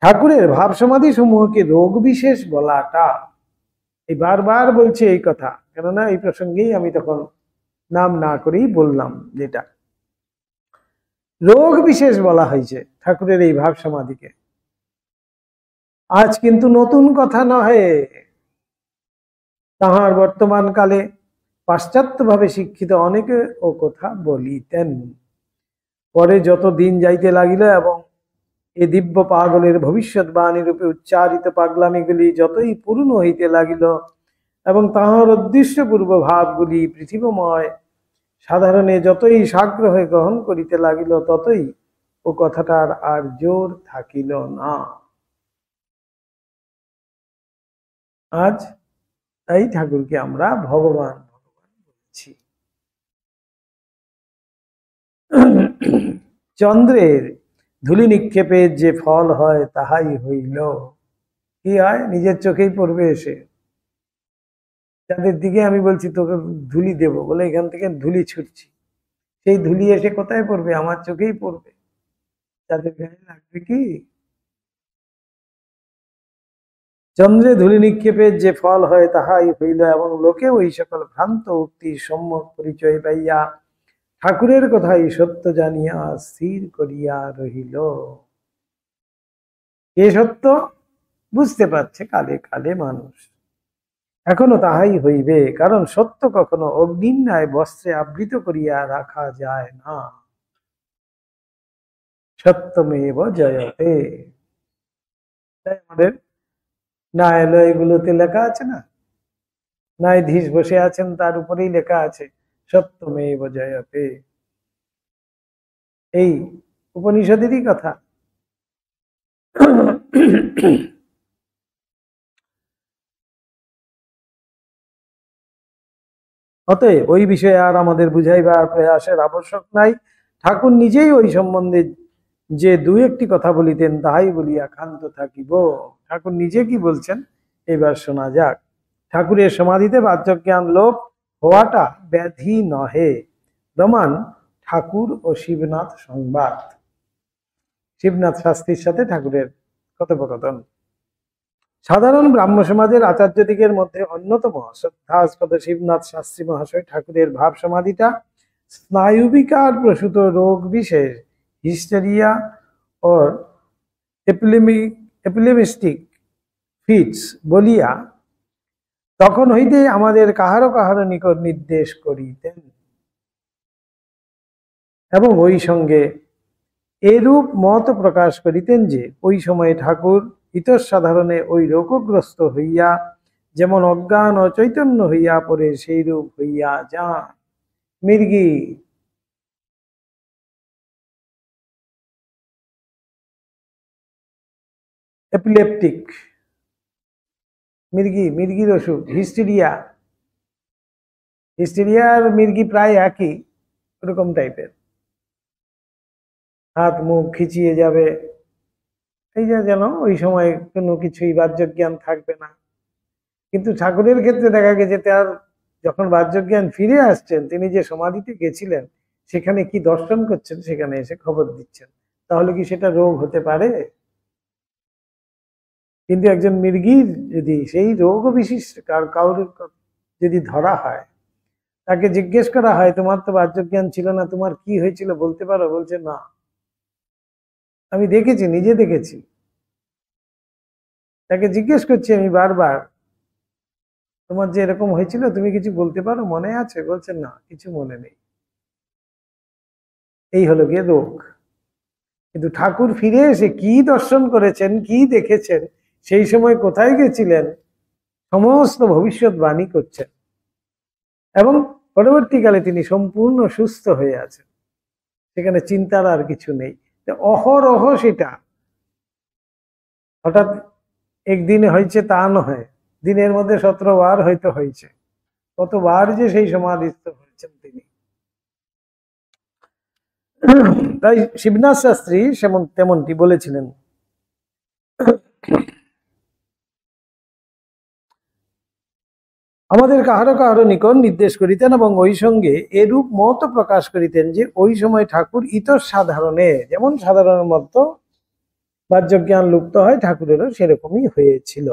A: ঠাকুরের ভাব সমাধি সমূহকে রোগ বিশেষ বলাটা, এই বারবার বলছে এই কথা, কেননা এই প্রসঙ্গেই আমি তখন নাম না করেই বললাম যেটা। রোগ বিশেষ বলা হয়েছে ঠাকুরের এই ভাব সমাধিকে। আজ কিন্তু নতুন কথা নহে, তাহার বর্তমান কালে পাশ্চাত্য ভাবে শিক্ষিত অনেকে ও কথা বলিতেন। পরে যত দিন যাইতে লাগিল এবং এ দিব্য পাগলের ভবিষ্যৎবাণী রূপে উচ্চারিত পাগলামিগুলি যতই পূর্ণ হইতে লাগিল এবং তাহার উদ্দেশ্যপূর্ব ভাবগুলি পৃথিবীময় সাধারণে যতই সাগ্রহে গ্রহণ করিতে লাগিল, ততই ও কথাটার আর জোর থাকিল না। আজ এই ঠাকুরকে আমরা ভগবান ভগবান বলছি। চন্দ্রের ধূলি নিক্ষেপের যে ফল হয় তাহাই হইল। কি হয়? নিজের চোখেই পড়বে এসে। যাদের দিকে আমি বলছি তোকে ধুলি দেব বলে এখান থেকে ধুলি ছুটছি, সেই ধুলি এসে কোথায় পড়বে? আমার চোখেই পড়বে। তাদের গায়ে লাগবে কি? চন্দ্রে ধূলি নিক্ষেপের যে ফল হয় তাহাই হইল, এবং লোকে ওই সকল ভ্রান্ত উক্তি সম্যক পরিচয় পাইয়া ঠাকুরের কথাই সত্য জানিয়া স্থির করিয়া রহিল। এ সত্য বুঝতে পারছে কালে কালে মানুষ। এখনো তাহাই হইবে, কারণ সত্য কখনো অগ্নির ন্যায় বস্ত্রে আবৃত করিয়া রাখা যায় না। সত্যমেব জয়তে। তাই আমাদের ন্যায়ালয়গুলোতে লেখা আছে না, ন্যায়াধীশ বসে আছেন, তার উপরেই লেখা আছে সত্যমেব জয়তে। এই উপনিষদেরই কথা। অতএব ওই বিষয়ে আর আমাদের বুঝাইবার প্রয়াসের আবশ্যক নাই। ঠাকুর নিজেই ওই সম্বন্ধে যে দু একটি কথা বলিতেন তাহাই বলিয়া ক্ষান্ত থাকিব। ঠাকুর নিজে কি বলছেন এবার শোনা যাক। ঠাকুরের সমাধিতে বাহ্যজ্ঞান লোপ হওয়াটা ব্যাধি নহে, প্রমাণ ঠাকুর ও শিবনাথ সংবাদ। শিবনাথ শাস্ত্রীর সাথে ঠাকুরের কথোপকথন। সাধারণ ব্রাহ্ম সমাজের আচার্যদিগের মধ্যে অন্যতম শ্রদ্ধাস্পদ শিবনাথ শাস্ত্রী মহাশয় ঠাকুরের ভাব সমাধিটা স্নায়ুবিকার প্রসূত রোগ বিশেষ হিস্টেরিয়া ও এপিলেমিস্টিক ফিটস বলিয়া তখন হইতে আমাদের কাহারো কাহারো নিকট নির্দেশ করিতেন, এবং ওই সঙ্গে এরূপ মত প্রকাশ করিতেন যে ওই সময়ে ঠাকুর ইতসাধারণে ওই রোগগ্রস্ত হইয়া যেমন অজ্ঞান ও চৈতন্য হইয়া পড়ে সেই রূপ হইয়া যান। মির্গি এপিলেপটিক, মির্গির অসুখ, হিস্টেরিয়া। হিস্টেরিয়া আর মির্গি প্রায় একই রকম টাইপের। হাত মুখ খিচিয়ে যাবে, এই যে যেন ওই সময় কোনো কিছুই বাহ্যজ্ঞান থাকবে না। কিন্তু ঠাকুরের ক্ষেত্রে দেখা গেছে তার যখন বাহ্যজ্ঞান ফিরে আসছেন, তিনি যে সমাধিতে গেছিলেন সেখানে কি দর্শন করছেন সেখানে এসে খবর দিচ্ছেন। তাহলে কি সেটা রোগ হতে পারে? কিন্তু একজন মির্গির যদি সেই রোগ বিশিষ্ট কাউর যদি ধরা হয়, তাকে জিজ্ঞেস করা হয় তোমার তো বাহ্যজ্ঞান ছিল না, তোমার কি হয়েছিল বলতে পারো? বলছে না, আমি দেখেছি, নিজে দেখেছি। তাকে জিজ্ঞেস করছি আমি বারবার, তোমার যে এরকম হয়েছিল তুমি কিছু বলতে পারো, মনে আছে? বলছে না, কিছু মনে নেই। এই হলো গিয়ে রোগ। কিন্তু ঠাকুর ফিরে এসে কি দর্শন করেছেন, কি দেখেছেন, সেই সময় কোথায় গেছিলেন, সমস্ত ভবিষ্যৎবাণী করছেন, এবং পরবর্তীকালে তিনি সম্পূর্ণ সুস্থ হয়ে আছেন। সেখানে চিন্তার আর কিছু নেই। অহরহ সেটা হঠাৎ একদিনে হয়েছে তা নয়, দিনের মধ্যে 17 বার হয়তো হয়েছে। কতবার যে সেই সমাধিস্থ হয়েছেন তিনি। তাই শিবনাথ শাস্ত্রী তেমনটি বলেছিলেন। আমাদের কাহারো কাহারো নিকট নির্দেশ করিতেন এবং ওই সঙ্গে এরূপ মত প্রকাশ করিতেন যে ওই সময় ঠাকুর ইতর সাধারণে যেমন সাধারণ মত বাহ্যজ্ঞান লুপ্ত হয়, ঠাকুরেরও সেরকমই হয়েছিল।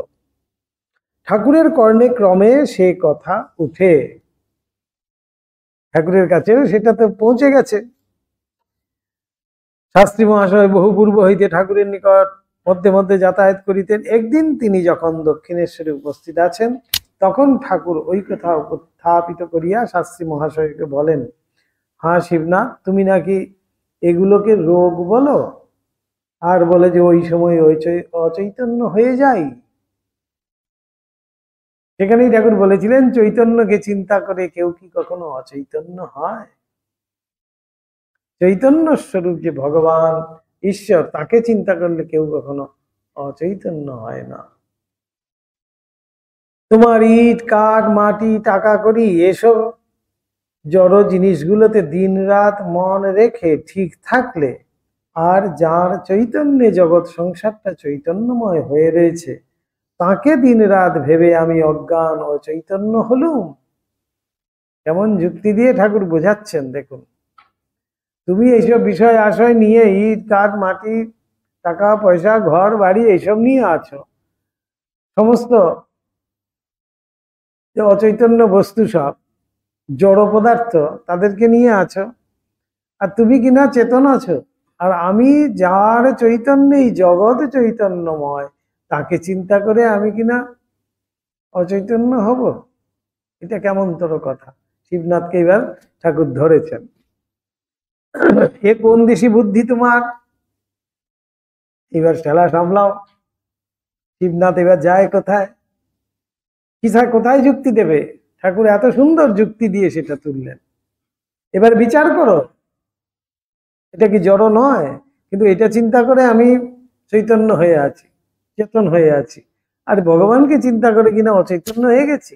A: ঠাকুরের কর্ণে ক্রমে সে কথা উঠে, ঠাকুরের কাছেও সেটা তো পৌঁছে গেছে। শাস্ত্রী মহাশয় বহু পূর্ব হইতে ঠাকুরের নিকট মধ্যে মধ্যে যাতায়াত করিতেন। একদিন তিনি যখন দক্ষিণেশ্বরে উপস্থিত আছেন, তখন ঠাকুর ওই কথা উত্থাপিত করিয়া শাস্ত্রী মহাশয়কে বলেন, হ্যাঁ শিবনাথ, তুমি নাকি এগুলোকে রোগ বলো, আর বলে যে ওই সময় ওই অচৈতন্য হয়ে যায়। সেখানেই ঠাকুর বলেছিলেন, চৈতন্যকে চিন্তা করে কেউ কি কখনো অচৈতন্য হয়? চৈতন্য স্বরূপ যে ভগবান ঈশ্বর, তাকে চিন্তা করলে কেউ কখনো অচৈতন্য হয় না। তোমার ইট কাঠ মাটি টাকা করি এসব জড় জিনিসগুলোতে দিন রাত মন রেখে ঠিক থাকলে, আর যার চৈতন্যে জগৎ সংসারটা চৈতন্যময় হয়ে রয়েছে, তাকে দিন রাত ভেবে আমি অজ্ঞান ও চৈতন্য হলুম। কেমন যুক্তি দিয়ে ঠাকুর বোঝাচ্ছেন দেখুন। তুমি এইসব বিষয় আশয় নিয়ে ইট কাঠ মাটি টাকা পয়সা ঘর বাড়ি এইসব নিয়ে আছো, সমস্ত যে অচৈতন্য বস্তু সব জড় পদার্থ তাদেরকে নিয়ে আছো, আর তুমি কিনা চেতন আছো। আর আমি যার চৈতন্যেই জগৎ চৈতন্যময়, তাকে চিন্তা করে আমি কিনা অচৈতন্য হব? এটা কেমন তোর কথা? শিবনাথকে এবার ঠাকুর ধরেছেন, এ কোন দেশি বুদ্ধি তোমার? এবার ঠেলা সামলাও। শিবনাথ এবার যায় কোথায়, কোথায় যুক্তি দেবে? ঠাকুর এত সুন্দর যুক্তি দিয়ে সেটা তুললেন। এবার বিচার করো, এটা কি জড় নয়? কিন্তু এটা চিন্তা করে আমি চৈতন্য হয়ে আছি, চেতন হয়ে আছি, আর ভগবানকে চিন্তা করে কিনা অচৈতন্য হয়ে গেছি।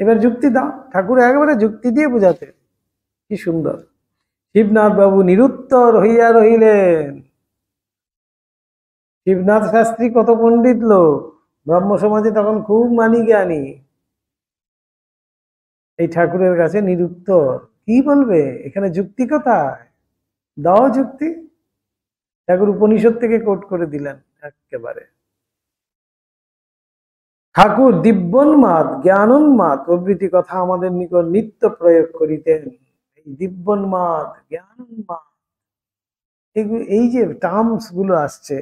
A: এবার যুক্তি দাও। ঠাকুর একেবারে যুক্তি দিয়ে বোঝাতে, কি সুন্দর। শিবনাথ বাবু নিরুত্তর হইয়া রহিলেন। শিবনাথ শাস্ত্রী কত পণ্ডিত লোক, ব্রহ্ম সমাজে তখন খুব মানি জ্ঞানী। এই ঠাকুরের কাছে নিরুত্তর, কি বলবে? এখানে যুক্তি কোথায়? দাও যুক্তি। ঠাকুর উপনিষদ থেকে কোট করে দিলেন একেবারে। ঠাকুর দিব্যন্মাদ জ্ঞানোন্মাদ প্রভৃতি কথা আমাদের নিকট নিত্য প্রয়োগ করিতেন। এই দিব্যন্মাদ জ্ঞানোন্মাদ, এই যে টার্মস গুলো আসছে,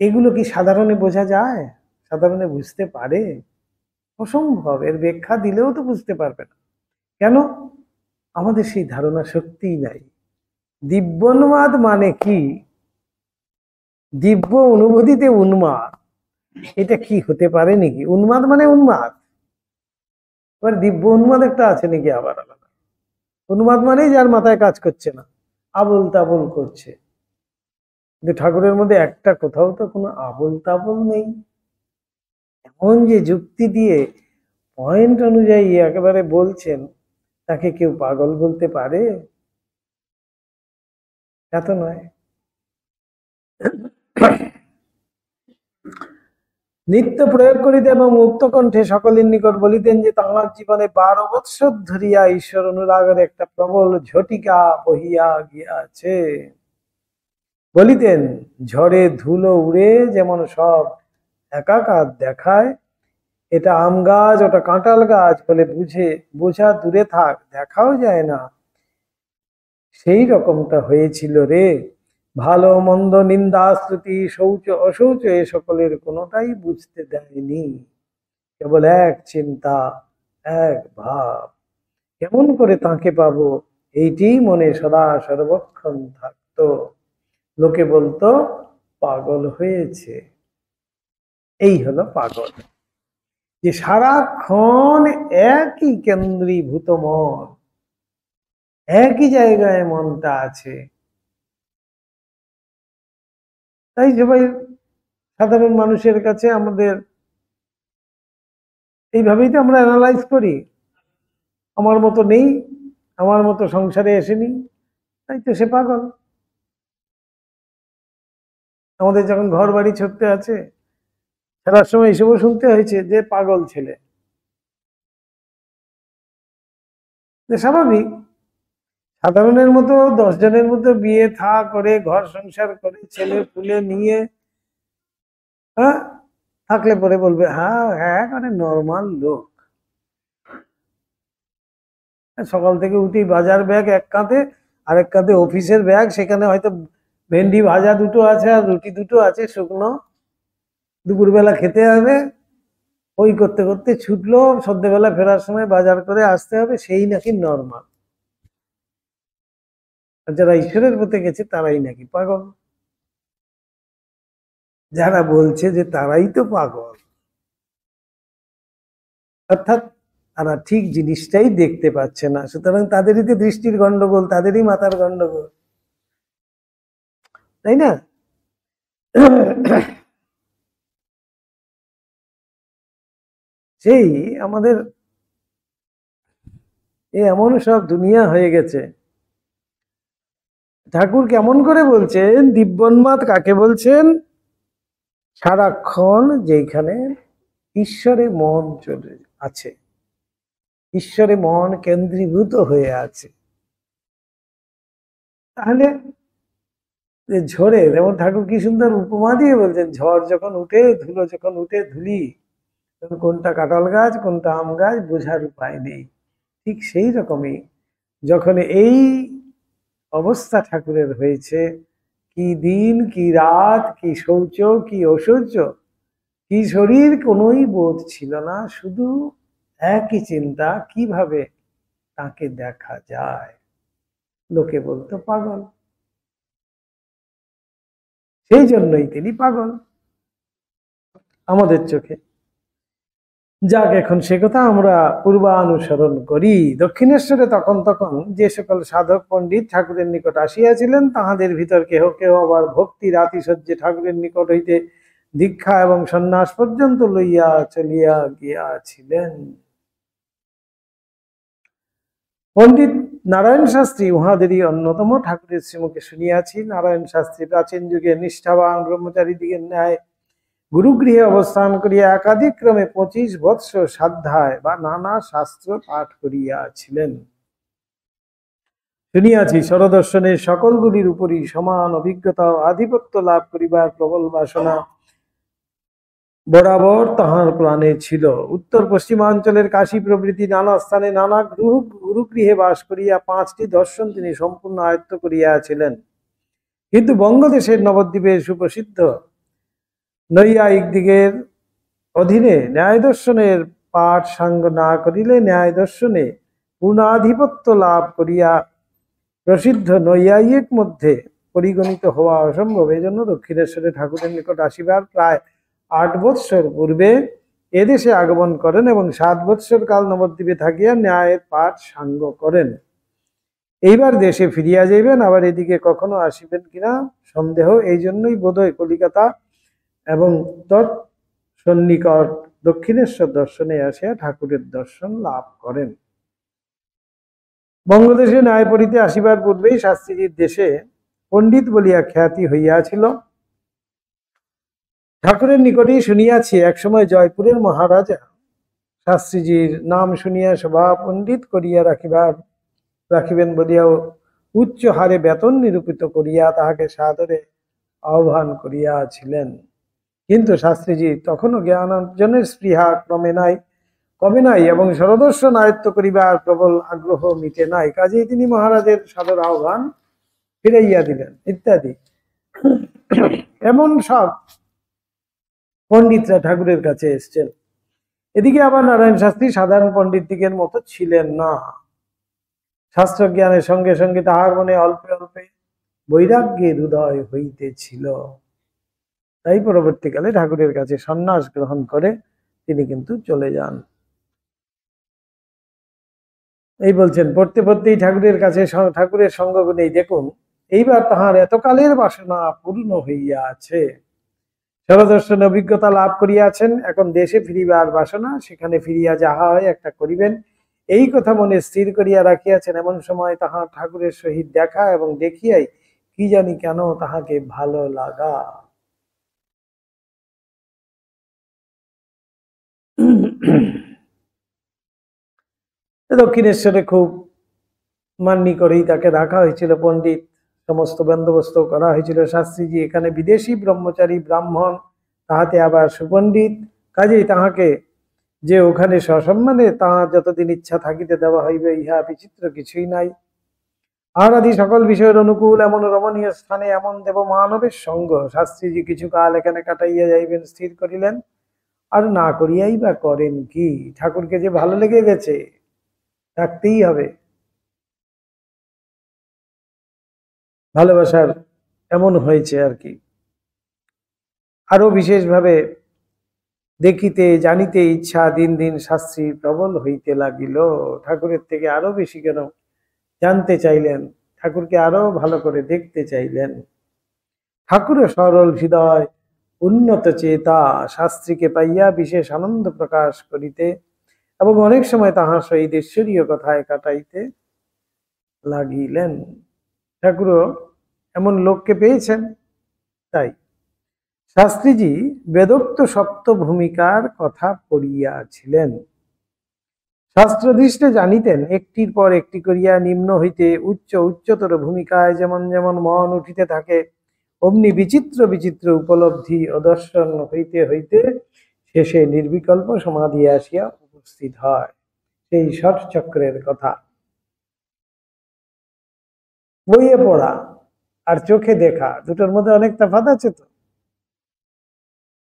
A: এগুলো কি সাধারণে বোঝা যায়? সাধারণে বুঝতে পারে? অসম্ভব। এর ব্যাখ্যা দিলেও তো বুঝতে পারবে না। কেন? আমাদের সেই ধারণা শক্তিই নাই। দিব্যন্মাদ মানে কি? দিব্য অনুভূতিতে উন্মাদ, এটা কি হতে পারে নাকি? উন্মাদ মানে উন্মাদ, এবার দিব্য উন্মাদ একটা আছে নাকি আবার আলাদা? উন্মাদ মানেই যার মাথায় কাজ করছে না, আবল তাবল করছে। কিন্তু ঠাকুরের মধ্যে একটা কোথাও তো কোনো আবল তাবল নেই। এমন যে যুক্তি দিয়ে পয়েন্ট অনুযায়ী একেবারে বলছেন, তাকে কেউ পাগল বলতে পারে? তা তো নয়। নিত্য প্রয়োগ করিতে এবং মুক্ত কণ্ঠে সকলের নিকট বলিতেন যে তাঁর জীবনে 12 বৎসর ধরিয়া ঈশ্বর অনুরাগের একটা প্রবল ঝটিকা বহিয়া গিয়াছে। বলিতেন, ঝড়ে ধুলো উড়ে যেমন সব একাকার দেখায়, এটা আম গাছ ওটা কাঁঠাল গাছ বলে বোঝা দূরে থাক, দেখাও যায় না, সেই রকমটা হয়েছিল রে। ভালো মন্দ নিন্দা স্তুতি শৌচ অশৌচ এ সকলের কোনোটাই বুঝতে দেয়নি। কেবল এক চিন্তা, এক ভাব, কেমন করে তাকে পাবো, এইটি মনে সদা সর্বক্ষণ থাকতো। লোকে বলতো পাগল হয়েছে। এই হলো পাগল, যে সারাক্ষণ একই কেন্দ্রীভূত মন, একই জায়গায় মনটা আছে। তাই সবাই সাধারণ মানুষের কাছে আমাদের এইভাবেই তো আমরা অ্যানালাইজ করি। আমার মতো নেই, আমার মতো সংসারে এসেনি, তাই তো সে পাগল। আমাদের যখন ঘর বাড়ি ছড়তে আছে, ফেরার সময় এসবও শুনতে হয়েছে যে পাগল ছেলে। স্বাভাবিক, সাধারণের মতো 10 জনের মতো বিয়ে থা করে ঘর সংসার করে ছেলে পুলে নিয়ে হ্যাঁ থাকলে পরে বলবে হ্যাঁ হ্যাঁ, মানে নর্মাল লোক। সকাল থেকে উঠেই বাজার ব্যাগ এক কাঁধে, আরেক কাঁধে অফিসের ব্যাগ, সেখানে হয়তো ভেন্ডি ভাজা দুটো আছে আর রুটি দুটো আছে শুকনো, দুপুরবেলা খেতে হবে। ওই করতে করতে ছুটলো, সন্ধ্যেবেলা ফেরার সময় বাজার করে আসতে হবে, সেই নাকি নর্মাল। আর যারা ঈশ্বরের পথে গেছে তারাই নাকি পাগল। যারা বলছে যে তারাই তো পাগল, অর্থাৎ তারা ঠিক জিনিসটাই দেখতে পাচ্ছে না, সুতরাং তাদেরই তো দৃষ্টির গন্ডগোল, তাদেরই মাথার গন্ডগোল, তাই না? সেই আমাদের এমন সব দুনিয়া হয়ে গেছে। ঠাকুর কেমন করে বলছেন, দিব্যন্মাদ কাকে বলছেন? সারাক্ষণ যেখানে ঈশ্বরে মন চলে আছে, ঈশ্বরে মন কেন্দ্রীভূত হয়ে আছে, তাহলে ঝড়ে, যেমন ঠাকুর কি সুন্দর উপমা দিয়ে বলছেন, ঝড় যখন উঠে, ধুলো যখন উঠে, ধুলি, কোনটা কাঁঠাল গাছ কোনটা আম গাছ বোঝার উপায় নেই। ঠিক সেই রকমই যখন এই অবস্থা ঠাকুরের হয়েছে, কি দিন কি রাত, কি শৌচ কি অশৌচ, কি শরীর, কোনোই বোধ ছিল না, শুধু একই চিন্তা, কিভাবে তাকে দেখা যায়। লোকে বলতো পাগল, সেই জন্যই তিনি পাগল আমাদের চোখে। যাক, এখন সে কথা আমরা পূর্বানুসরণ করি। দক্ষিণেশ্বরে তখন তখন যে সকল সাধক পণ্ডিত ঠাকুরের নিকট আসিয়াছিলেন, তাহাদের ভিতর কেহ কেহ আবার ভক্তির আতিশয্যে ঠাকুরের নিকট হইতে দীক্ষা এবং সন্ন্যাস পর্যন্ত লইয়া চলিয়া গিয়াছিলেন। পণ্ডিত নারায়ণ শাস্ত্রী উহাদেরই অন্যতম। ঠাকুরের শ্রীমুখে শুনিয়াছি, নারায়ণ শাস্ত্রী প্রাচীন যুগে নিষ্ঠাবান ব্রহ্মচারীদিগের ন্যায় গুরুগৃহে অবস্থান করিয়া একাধিক্রমে 25 বৎসর সাধ্যায় বা নানা শাস্ত্র পাঠ করিয়াছিলেন। শুনিয়াছি স্বরদর্শনের সকলগুলির উপরই সমান অভিজ্ঞতা ও আধিপত্য লাভ করিবার প্রবল বাসনা বরাবর তাহার প্রাণে ছিল। উত্তর পশ্চিমাঞ্চলের কাশী প্রভৃতি নানা স্থানে নানা গুরুগৃহে বাস করিয়া 5টি দর্শন তিনি সম্পূর্ণ আয়ত্ত করিয়াছিলেন। কিন্তু বঙ্গদেশের নবদ্বীপের সুপ্রসিদ্ধ নৈয়ায়িক দিগের অধীনে ন্যায় দর্শনের পাঠ সাঙ্গ না করিলে ন্যায় দর্শনে পূর্ণাধিপত্য লাভ করিয়া প্রসিদ্ধ নৈয়ায়িক মধ্যে পরিগণিত হওয়া অসম্ভব। এই জন্য দক্ষিণেশ্বরে ঠাকুরের নিকট আসিবার প্রায় 8 বৎসর পূর্বে এদেশে আগমন করেন এবং 7 বৎসর কাল নবদ্বীপে থাকিয়া ন্যায়ের পাঠ সাঙ্গ করেন। এইবার দেশে ফিরিয়া যাইবেন, আবার এদিকে কখনো আসিবেন কিনা সন্দেহ। এই জন্যই বোধহয় কলিকাতা এবং তৎসন্নিকট দক্ষিণেশ্বর দর্শনে আসিয়া ঠাকুরের দর্শন লাভ করেন। বঙ্গদেশে ন্যায় পড়িতে আসিবার পূর্বেই শাস্ত্রীজির দেশে পণ্ডিত বলিয়া খ্যাতি হইয়াছিল। ঠাকুরের নিকটেই শুনিয়াছি, একসময় জয়পুরের মহারাজা শাস্ত্রীজির নাম শুনিয়া সভা পণ্ডিত করিয়া রাখিবেন বলিয়া উচ্চ হারে বেতন নিরূপিত করিয়া তাহাকে সাদরে আহ্বান করিয়াছিলেন। কিন্তু শাস্ত্রীজি তখনও জ্ঞানার্জনের স্পৃহা কমে নাই এবং স্বরদর্শন আয়ত্ত করিবার প্রবল আগ্রহ মিটে নাই। কাজেই তিনি মহারাজের সাদর আহ্বান ফিরাইয়া দিলেন ইত্যাদি। এমন সব পণ্ডিতরা ঠাকুরের কাছে এসছেন। এদিকে আবার নারায়ণ শাস্ত্রী সাধারণ পণ্ডিতদিগের মতো ছিলেন না। শাস্ত্র জ্ঞানের সঙ্গে সঙ্গে তাহার মনে অল্পে অল্পে বৈরাগ্যের উদয় হইতেছিল। তাই পরবর্তীকালে ঠাকুরের কাছে সন্ন্যাস গ্রহণ করে তিনি কিন্তু চলে যান। এই বলছেন, পড়তে পড়তেই ঠাকুরের কাছে ঠাকুরের সঙ্গ নেই। দেখুন, এইবার তাহার এতকালের বাসনা পূর্ণ হইয়া আছে, স্বরদর্শন অভিজ্ঞতা লাভ করিয়াছেন। এখন দেশে ফিরিবার বাসনা, সেখানে ফিরিয়া যাহা হয় একটা করিবেন, এই কথা মনে স্থির করিয়া রাখিয়াছেন। এমন সময় তাহার ঠাকুরের সহিত দেখা এবং দেখিয়াই কি জানি কেন তাহাকে ভালো লাগা। দক্ষিণেশ্বরে খুব মান্যি করেই তাকে রাখা হয়েছিল পণ্ডিত, সমস্ত বন্দোবস্ত করা হয়েছিল। শাস্ত্রীজি এখানে বিদেশি ব্রহ্মচারী ব্রাহ্মণ, তাহাতে আবার সুপণ্ডিত, কাজেই তাহাকে যে ওখানে সসম্মানে তাহার যতদিন ইচ্ছা থাকিতে দেওয়া হইবে, ইহা বিচিত্র কিছুই নাই। আর আদি সকল বিষয়ের অনুকূল এমন রমণীয় স্থানে এমন দেব মানবের সঙ্গ শাস্ত্রীজি কিছু কাল এখানে কাটাইয়া যাইবেন স্থির করিলেন। আর না করিয়াই বা করেন কি, ঠাকুরকে যে ভালো লেগে গেছে, থাকতেই হবে। ভালোবাসার এমন হয়েছে আর কি। আরো বিশেষভাবে দেখিতে জানিতে ইচ্ছা দিন দিন শাস্ত্রী প্রবল হইতে লাগিল। ঠাকুরের থেকে আরো বেশি কেন জানতে চাইলেন, ঠাকুরকে আরো ভালো করে দেখতে চাইলেন। ঠাকুরের সরল হৃদয় উন্নত চেতা শাস্ত্রীকে পাইয়া বিশেষ আনন্দ প্রকাশ করিতে এবং অনেক সময় তাহার সহিত ঈশ্বরীয় কথায় কাটাইতে লাগিলেন। ঠাকুরও এমন লোককে পেয়েছেন। তাই শাস্ত্রীজি বেদোক্ত সপ্ত ভূমিকার কথা পড়িয়াছিলেন। শাস্ত্রদৃষ্টে জানিতেন একটির পর একটি করিয়া নিম্ন হইতে উচ্চতর ভূমিকায় যেমন যেমন মন উঠিতে থাকে, অমনি বিচিত্র বিচিত্র উপলব্ধি ও দর্শন হইতে হইতে শেষে নির্বিকল্প সমাধি আসিয়া উপস্থিত হয়। সেই ষট চক্রের কথা বইয়ে পড়া আর চোখে দেখা দুটোর মধ্যে অনেক তফাৎ আছে তো।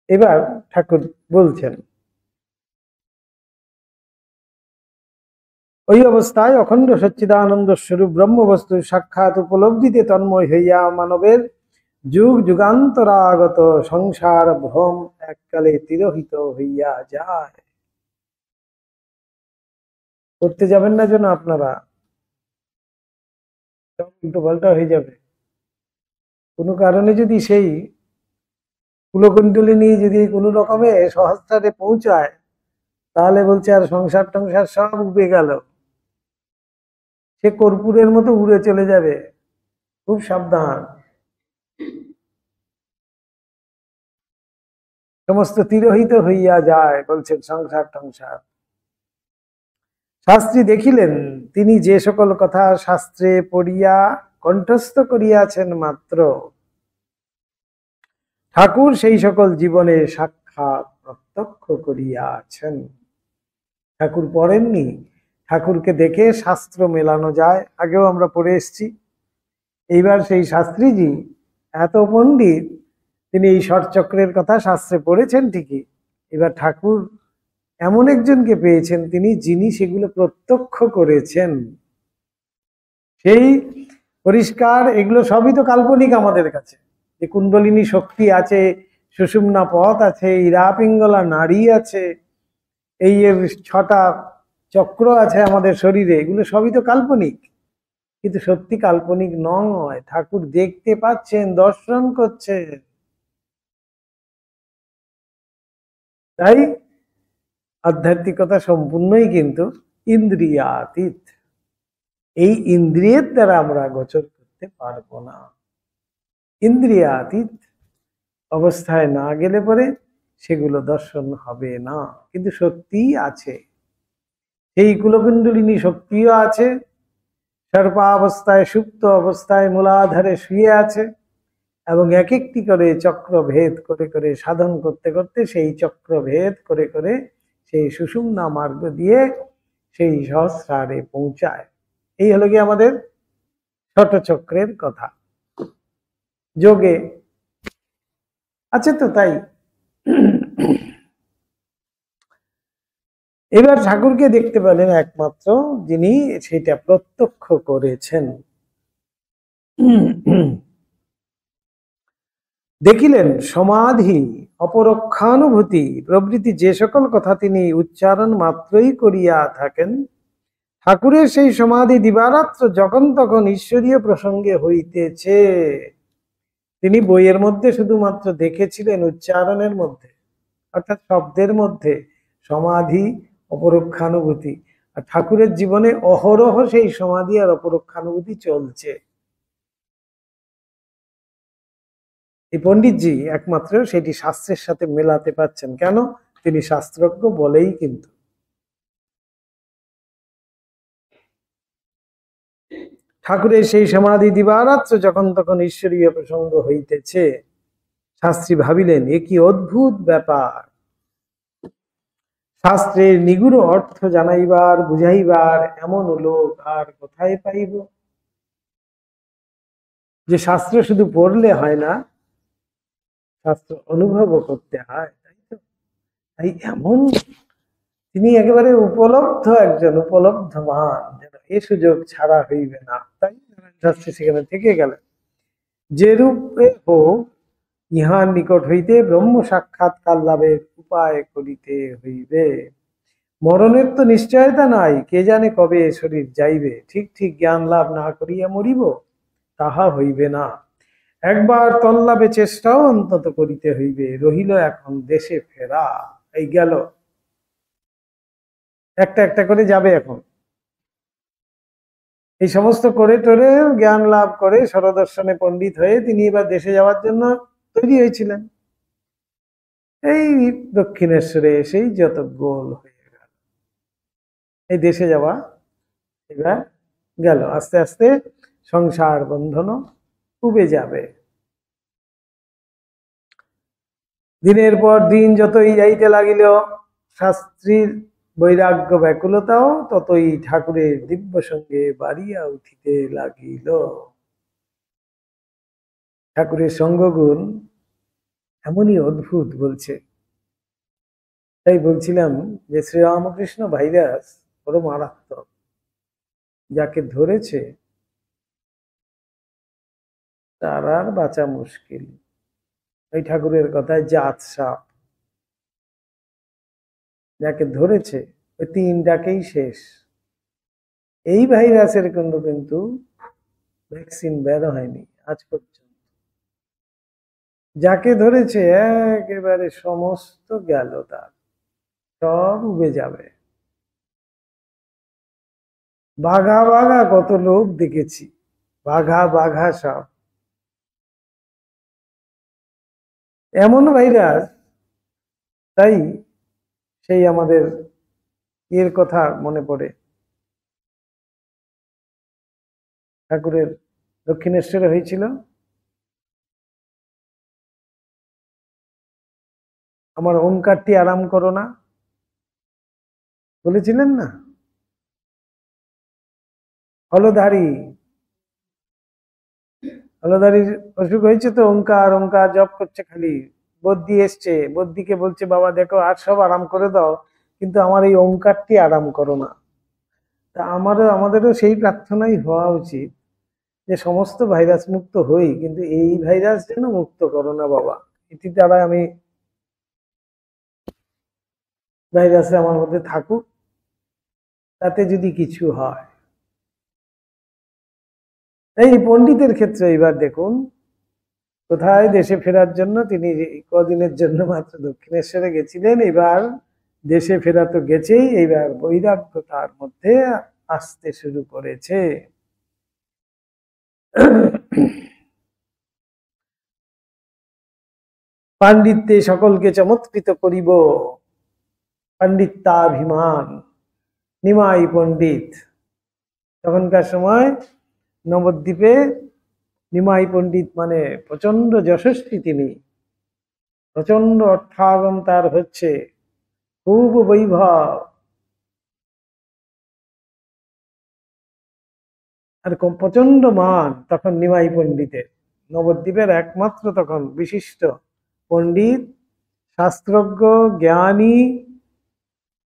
A: এবার ঠাকুর বলছেন, ওই অবস্থায় অখণ্ড সচ্চিদানন্দ স্বরূপ ব্রহ্মবস্তু সাক্ষাৎ উপলব্ধিতে তন্ময় হইয়া মানবের যুগ যুগান্তরাগত সংসার ভ্রম এককালে তিরোহিত হইয়া যায়। করতে যাবেন না যেন আপনারা, উল্টো পাল্টা হয়ে যাবে। কোনো কারণে যদি সেই কুলকুণ্ডলী নিয়ে যদি কোনো রকমে সহস্রারে পৌঁছায়, তাহলে বলছে আর সংসার টংসার সব উবে গেল, সে কর্পূরের মতো উড়ে চলে যাবে। খুব সাবধান, সমস্ত তিরোহিত হইয়া যায় বলছেন সংসার টংসার। শাস্ত্রী দেখিলেন তিনি যে সকল কথা শাস্ত্রে পড়িয়া কণ্ঠস্থ করিয়াছেন মাত্র, ঠাকুর সেই সকল জীবনে সাক্ষাৎ প্রত্যক্ষ করিয়াছেন। ঠাকুর পড়েননি, ঠাকুরকে দেখে শাস্ত্র মেলানো যায়, আগেও আমরা পড়ে এসছি। এইবার সেই শাস্ত্রীজি এত পণ্ডিত, তিনি এই ষটচক্রের কথা শাস্ত্রে পড়েছেন ঠিকই, এবার ঠাকুর এমন একজনকে পেয়েছেন যিনি সেগুলো প্রত্যক্ষ করেছেন। সেই পরিষ্কার, এগুলো সবই তো কাল্পনিক আমাদের কাছে। যে কুণ্ডলিনী শক্তি আছে, সুষুম্না পথ আছে, ইরা পিঙ্গলা নাড়ি আছে, এই 6টা চক্র আছে আমাদের শরীরে, এগুলো সবই তো কাল্পনিক। কিন্তু সত্যি কাল্পনিক নয়, ঠাকুর দেখতে পাচ্ছেন, দর্শন করছেন। তাই আধ্যাত্মিকতা সম্পূর্ণই কিন্তু ইন্দ্রিয়াতীত। এই ইন্দ্রিয়ের দ্বারা আমরা গোচর করতে পারবো না। ইন্দ্রিয়াতীত অবস্থায় না গেলে পরে সেগুলো দর্শন হবে না। কিন্তু সত্যিই আছে, সেই কুলকুণ্ডলিনী শক্তিও আছে, সর্পাবস্থায় সুপ্ত অবস্থায় মূলাধারে শুয়ে আছে, এবং এক একটি করে চক্র ভেদ করে করে সাধন করতে করতে সেই চক্র ভেদ করে করে সেই সুষুম্না মার্গ দিয়ে সেই সহস্রারে পৌঁছায়। এই হলো কি আমাদের ষটচক্রের কথা যোগে আছে তো। তাই এবার ঠাকুরকে দেখতে পেলেন একমাত্র যিনি সেটা প্রত্যক্ষ করেছেন। দেখিলেন সমাধি অপরক্ষানুভূতি প্রভৃতি যে সকল কথা তিনি উচ্চারণ মাত্রই করিয়া থাকেন, ঠাকুরের সেই সমাধি দিবারাত্র যখন তখন ঈশ্বরীয় প্রসঙ্গে হইতেছে। তিনি বইয়ের মধ্যে শুধুমাত্র দেখেছিলেন উচ্চারণের মধ্যে, অর্থাৎ শব্দের মধ্যে সমাধি অপরক্ষানুভূতি, আর ঠাকুরের জীবনে অহরহ সেই সমাধি আর অপরক্ষানুভূতি চলছে। এই পণ্ডিতজি একমাত্র সেটি শাস্ত্রের সাথে মেলাতে পারছেন। কেন? তিনি শাস্ত্রজ্ঞ বলেই কিন্তু। ঠাকুরের সেই সমাধি দিবারাত্র যখন তখন ঈশ্বরীয় প্রসঙ্গ হইতেছে। শাস্ত্রী ভাবিলেন এ কি অদ্ভুত ব্যাপার। শাস্ত্রের নিগুড় অর্থ জানাইবার বুঝাইবার এমন লোক আর কোথায় পাইব? যে শাস্ত্র শুধু পড়লে হয় না, শাস্ত্র অনুভবও করতে হয়, তাই তো? তাই এমন তিনি একেবারে উপলব্ধ একজন উপলব্ধমান, যেন এ সুযোগ ছাড়া হইবে না, তাই শাস্ত্রী সেখানে থেকে গেলেন। যে রূপে হোক ইহার নিকট হইতে ব্রহ্ম সাক্ষাৎকার লাভের উপায় করিতে হইবে। মরণের তো নিশ্চয়তা নাই, কে জানে কবে শরীর যাইবে। ঠিক ঠিক জ্ঞান লাভ না করিয়া মরিব, তাহা হইবে না। একবার তল্লাভে চেষ্টাও অন্তত করিতে হইবে। রহিল এখন দেশে ফেরা। এই গেল, একটা একটা করে যাবে এখন। এই সমস্ত করে টরে জ্ঞান লাভ করে স্বরদর্শনে পণ্ডিত হয়ে তিনি এবার দেশে যাওয়ার জন্য তৈরি হয়েছিলেন। এই দক্ষিণেশ্বরে এসেই যত গোল হয়ে গেল। এই দেশে যাওয়া এবার গেল, আস্তে আস্তে সংসার বন্ধনও উবে যাবে। দিনের পর দিন যতই যাইতে লাগিল, শাস্ত্রীর বৈরাগ্য ব্যাকুলতাও ততই ঠাকুরের দিব্য সঙ্গে বাড়িয়া উঠিতে লাগিল। ঠাকুরের সঙ্গগুণ এমনই অদ্ভুত বলছে। তাই বলছিলাম যে শ্রীরামকৃষ্ণ ভাইরাস বড় মারাত্মক। যাকে ধরেছে তার আর বাঁচা মুশকিল। এই ঠাকুরের কথায় জাত সাপ, যাকে ধরেছে ওই তিনটাকেই শেষ। এই ভাইরাসের কিন্তু ভ্যাকসিন বের হয়নি আজ পর্যন্ত। যাকে ধরেছে একেবারে সমস্ত গেল, তার সব উবে যাবে। বাঘা বাঘা কত লোক দেখেছি, বাঘা বাঘা সব। এমন ভাইরাস, তাই সেই আমাদের এর কথা মনে পড়ে। ঠাকুরের দক্ষিণেশ্বরে হয়েছিল, আমার ওঙ্কারটি আরাম করো না, বলেছিলেন না? হলধারী হলধারীর অসুখ হয়েছে তো, ওঙ্কার ওঙ্কার জপ করছে খালি। বদ্যি এসছে, বদ্যিকে বলছে বাবা দেখো আর সব আরাম করে দাও, কিন্তু আমার এই ওঙ্কারটি আরাম করো না। তা আমাদেরও সেই প্রার্থনাই হওয়া উচিত, যে সমস্ত ভাইরাস মুক্ত হই, কিন্তু এই ভাইরাস যেন মুক্ত করো না বাবা। এটি দ্বারা আমি ভাইরাসে আমার মধ্যে থাকুক, তাতে যদি কিছু হয়। এই পণ্ডিতের ক্ষেত্রে এবার দেখুন, কোথায় দেশে ফেরার জন্য তিনি কদিনের জন্য মাত্র দক্ষিণেশ্বরে গেছিলেন, এবার দেশে ফেরা তো গেছেই, এইবার বৈরাগ্য তার মধ্যে আসতে শুরু করেছে। পাণ্ডিত্যে সকলকে চমৎকৃত করিব, পাণ্ডিত্যাভিমান। নিমাই পণ্ডিত, তখনকার সময় নবদ্বীপে নিমাই পণ্ডিত মানে প্রচন্ড যশস্বী, তিনি প্রচন্ড অর্থাগম তার হচ্ছে, খুব বৈভব। আর প্রচন্ড মান তখন নিমাই পণ্ডিতের। নবদ্বীপের একমাত্র তখন বিশিষ্ট পণ্ডিত, শাস্ত্রজ্ঞ, জ্ঞানী,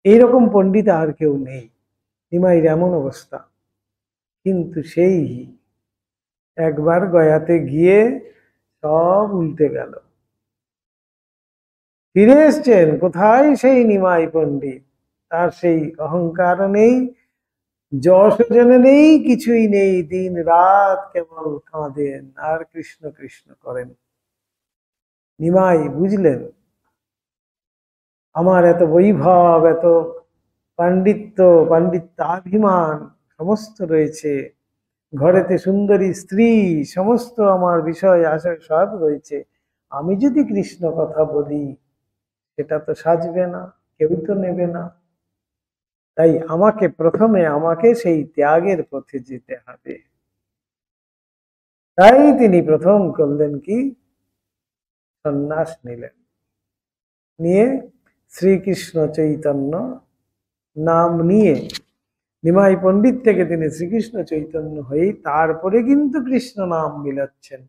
A: এইরকম পণ্ডিত আর কেউ নেই। নিমাইয়ের এমন অবস্থা। কিন্তু সেই একবার গয়াতে গিয়ে সব উল্টে গেল। ফিরে এসছেন, কোথায় সেই নিমাই পণ্ডিত? তার সেই অহংকার নেই, যশ জেনে নেই, কিছুই নেই, দিন রাত কেবল কাঁদেন আর কৃষ্ণ কৃষ্ণ করেন। নিমাই বুঝলেন আমার এত বৈভব, এত পাণ্ডিত্য, পাণ্ডিত্যাভিমান সমস্ত রয়েছে, ঘরেতে সুন্দরী স্ত্রী, সমস্ত আমার বিষয় আশয় সব রয়েছে, আমি যদি কৃষ্ণ কথা বলি সেটা তো সাজবে না, কেউ তো নেবে না। তাই আমাকে সেই ত্যাগের পথে যেতে হবে। তাই তিনি প্রথম করলেন কি, সন্ন্যাস নিলেন। নিয়ে শ্রীকৃষ্ণ চৈতন্য নাম নিয়ে নিমাই পণ্ডিত থেকে তিনি শ্রীকৃষ্ণ চৈতন্য হয়ে তারপরে কিন্তু কৃষ্ণ নাম মিলাচ্ছেন।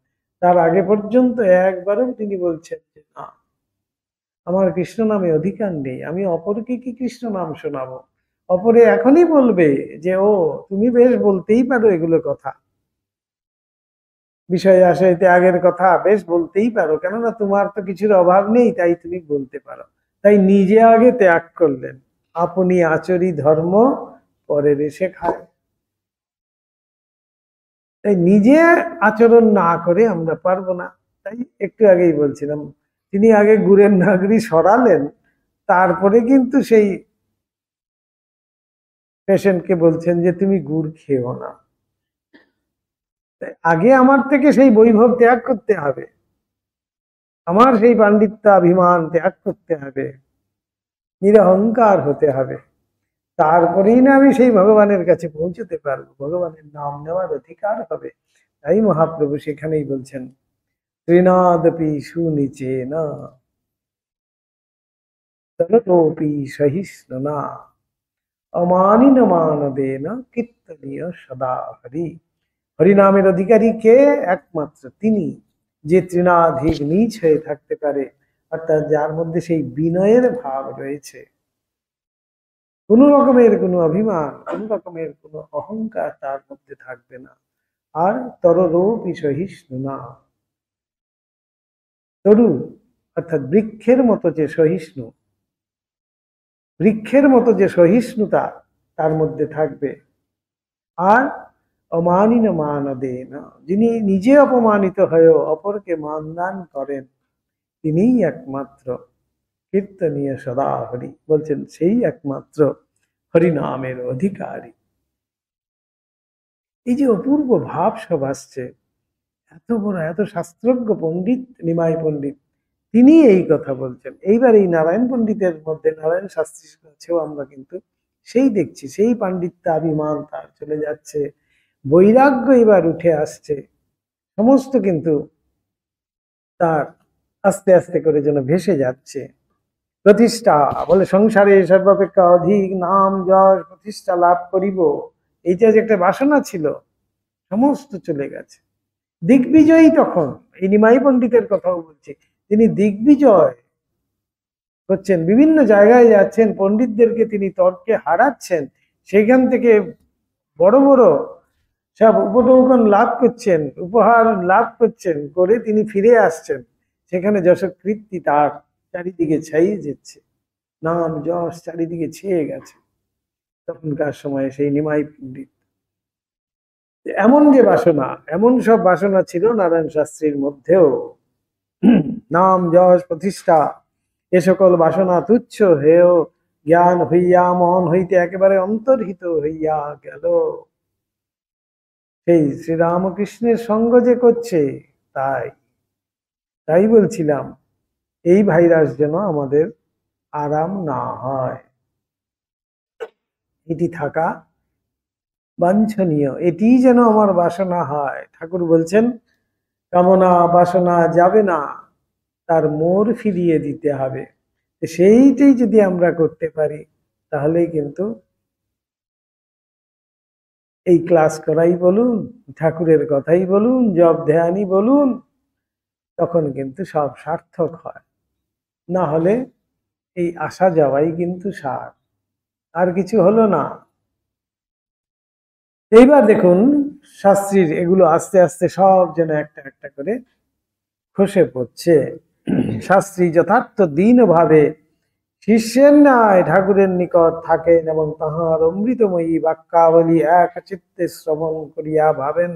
A: তার আগে পর্যন্ত একবারও তিনি বলছেন যে না, আমার কৃষ্ণ নামে অধিকার নেই, আমি অপরকে কি কৃষ্ণ নাম শোনাবো? অপরে এখনই বলবে যে ও তুমি বেশ বলতেই পারো এগুলো কথা, বিষয় আশয় ত্যাগের কথা বেশ বলতেই পারো, কেননা তোমার তো কিছুর অভাব নেই, তাই তুমি বলতে পারো। তাই নিজে আগে ত্যাগ করলেন। আপনি আচরি ধর্ম, পরের এসে খায়। তাই নিজে আচরণ না করে আমরা পারবো না। তাই একটু আগেই বলছিলাম, তিনি আগে গুড়ের নাগরি সরালেন, তারপরে কিন্তু সেই পেশেন্টকে বলছেন যে তুমি গুড় খেও না। আগে আমার থেকে সেই বৈভব ত্যাগ করতে হবে, আমার সেই পাণ্ডিত্য অভিমান ত্যাগ করতে হবে, নিরহংকার হতে হবে, তারপরেই না আমি সেই ভগবানের কাছে পৌঁছতে পারবো, ভগবানের নাম নেওয়ার অধিকার হবে। তাই মহাপ্রভু সেখানেই বলছেন ত্রিনাদপি সুনিচে না তরতোপি সহিষ্ণু না অমানিন মানদেন কীর্তনীয় সদা হরি। হরিনামের অধিকারী কে? একমাত্র তিনি, যে তৃণাধিক নীচ হয়ে থাকতে পারে, অর্থাৎ যার মধ্যে সেই বিনয়ের ভাব রয়েছে, কোনো রকমের কোনো অভিমান, কোনো রকমের কোনো অহংকার তার মধ্যে থাকবে না। আর তররূপী সহিষ্ণু না, তরু অর্থাৎ বৃক্ষের মতো যে সহিষ্ণু, বৃক্ষের মতো যে সহিষ্ণুতা তার মধ্যে থাকবে। আর অমানিন মানদেন, যিনি নিজে অপমানিত হয়েও অপরকে মানদান করেন, তিনিই একমাত্র কীর্তনীয় সদা হরি। বলছেন সেই একমাত্র হরিনামের অধিকারী। এই যে অপূর্ব ভাব সব আসছে, এত বড় এত শাস্ত্রজ্ঞ পণ্ডিত নিমাই পণ্ডিত, তিনি এই কথা বলছেন। এইবার এই নারায়ণ পণ্ডিতের মধ্যে, নারায়ণ শাস্ত্রীর কাছেও আমরা কিন্তু সেই দেখছি, সেই পাণ্ডিত্য অভিমান তার চলে যাচ্ছে, বৈরাগ্য এবার উঠে আসছে, সমস্ত কিন্তু তার আস্তে আস্তে করে যেন ভেসে যাচ্ছে। প্রতিষ্ঠা বলে সংসারে সর্বাপেক্ষা অধিক নাম যশ প্রতিষ্ঠা লাভ করিব, এইটা যে একটা বাসনা ছিল, সমস্ত চলে গেছে। দিগ্বিজয়ী তখন, এই নিমাই পণ্ডিতের কথাও বলছি, তিনি দিগ্বিজয় হচ্ছেন, বিভিন্ন জায়গায় যাচ্ছেন, পণ্ডিতদেরকে তিনি তর্কে হারাচ্ছেন, সেখান থেকে বড় বড় সব উপটৌকন লাভ করছেন, উপহার লাভ করছেন, করে তিনি ফিরে আসছেন, সেখানে যশকীর্তি তার চারিদিকে ছাইয়ে যাচ্ছে, নাম যশ চারিদিকে ছেয়ে গেছে। তখনকার সময়ে সেই নিমাই পণ্ডিত, এমন যে বাসনা, এমন সব বাসনা ছিল নারায়ণ শাস্ত্রীর মধ্যেও, নাম যশ প্রতিষ্ঠা এ সকল বাসনা তুচ্ছ হেয় জ্ঞান হইয়া মন হইতে একেবারে অন্তর্হিত হইয়া গেল। সেই শ্রীরামকৃষ্ণের সঙ্গ যে করছে, তাই তাই বলছিলাম এই ভাইরাস যেন আমাদের আরাম না হয়, এটি থাকা বাঞ্ছনীয়, এটি যেন আমার বাসনা হয়। ঠাকুর বলছেন কামনা বাসনা যাবে না, তার মোড় ফিরিয়ে দিতে হবে। সেইটাই যদি আমরা করতে পারি, তাহলেই কিন্তু এই ক্লাস করাই বলুন, ঠাকুরের কথাই বলুন, জপ ধ্যানই বলুন, তখন কিন্তু সব সার্থক হয়। না হলে এই আসা যাওয়াই কিন্তু সার, আর কিছু হলো না। এইবার দেখুন শাস্ত্রীর এগুলো আস্তে আস্তে সব যেন একটা একটা করে খসে পড়ছে। শাস্ত্রী যথার্থ দীনভাবে শিষ্যের ন্যায় ঠাকুরের নিকট থাকেন এবং তাহার অমৃতময়ী বাক্যাবলী এক চিত্তে শ্রবণ করিয়া ভাবেন,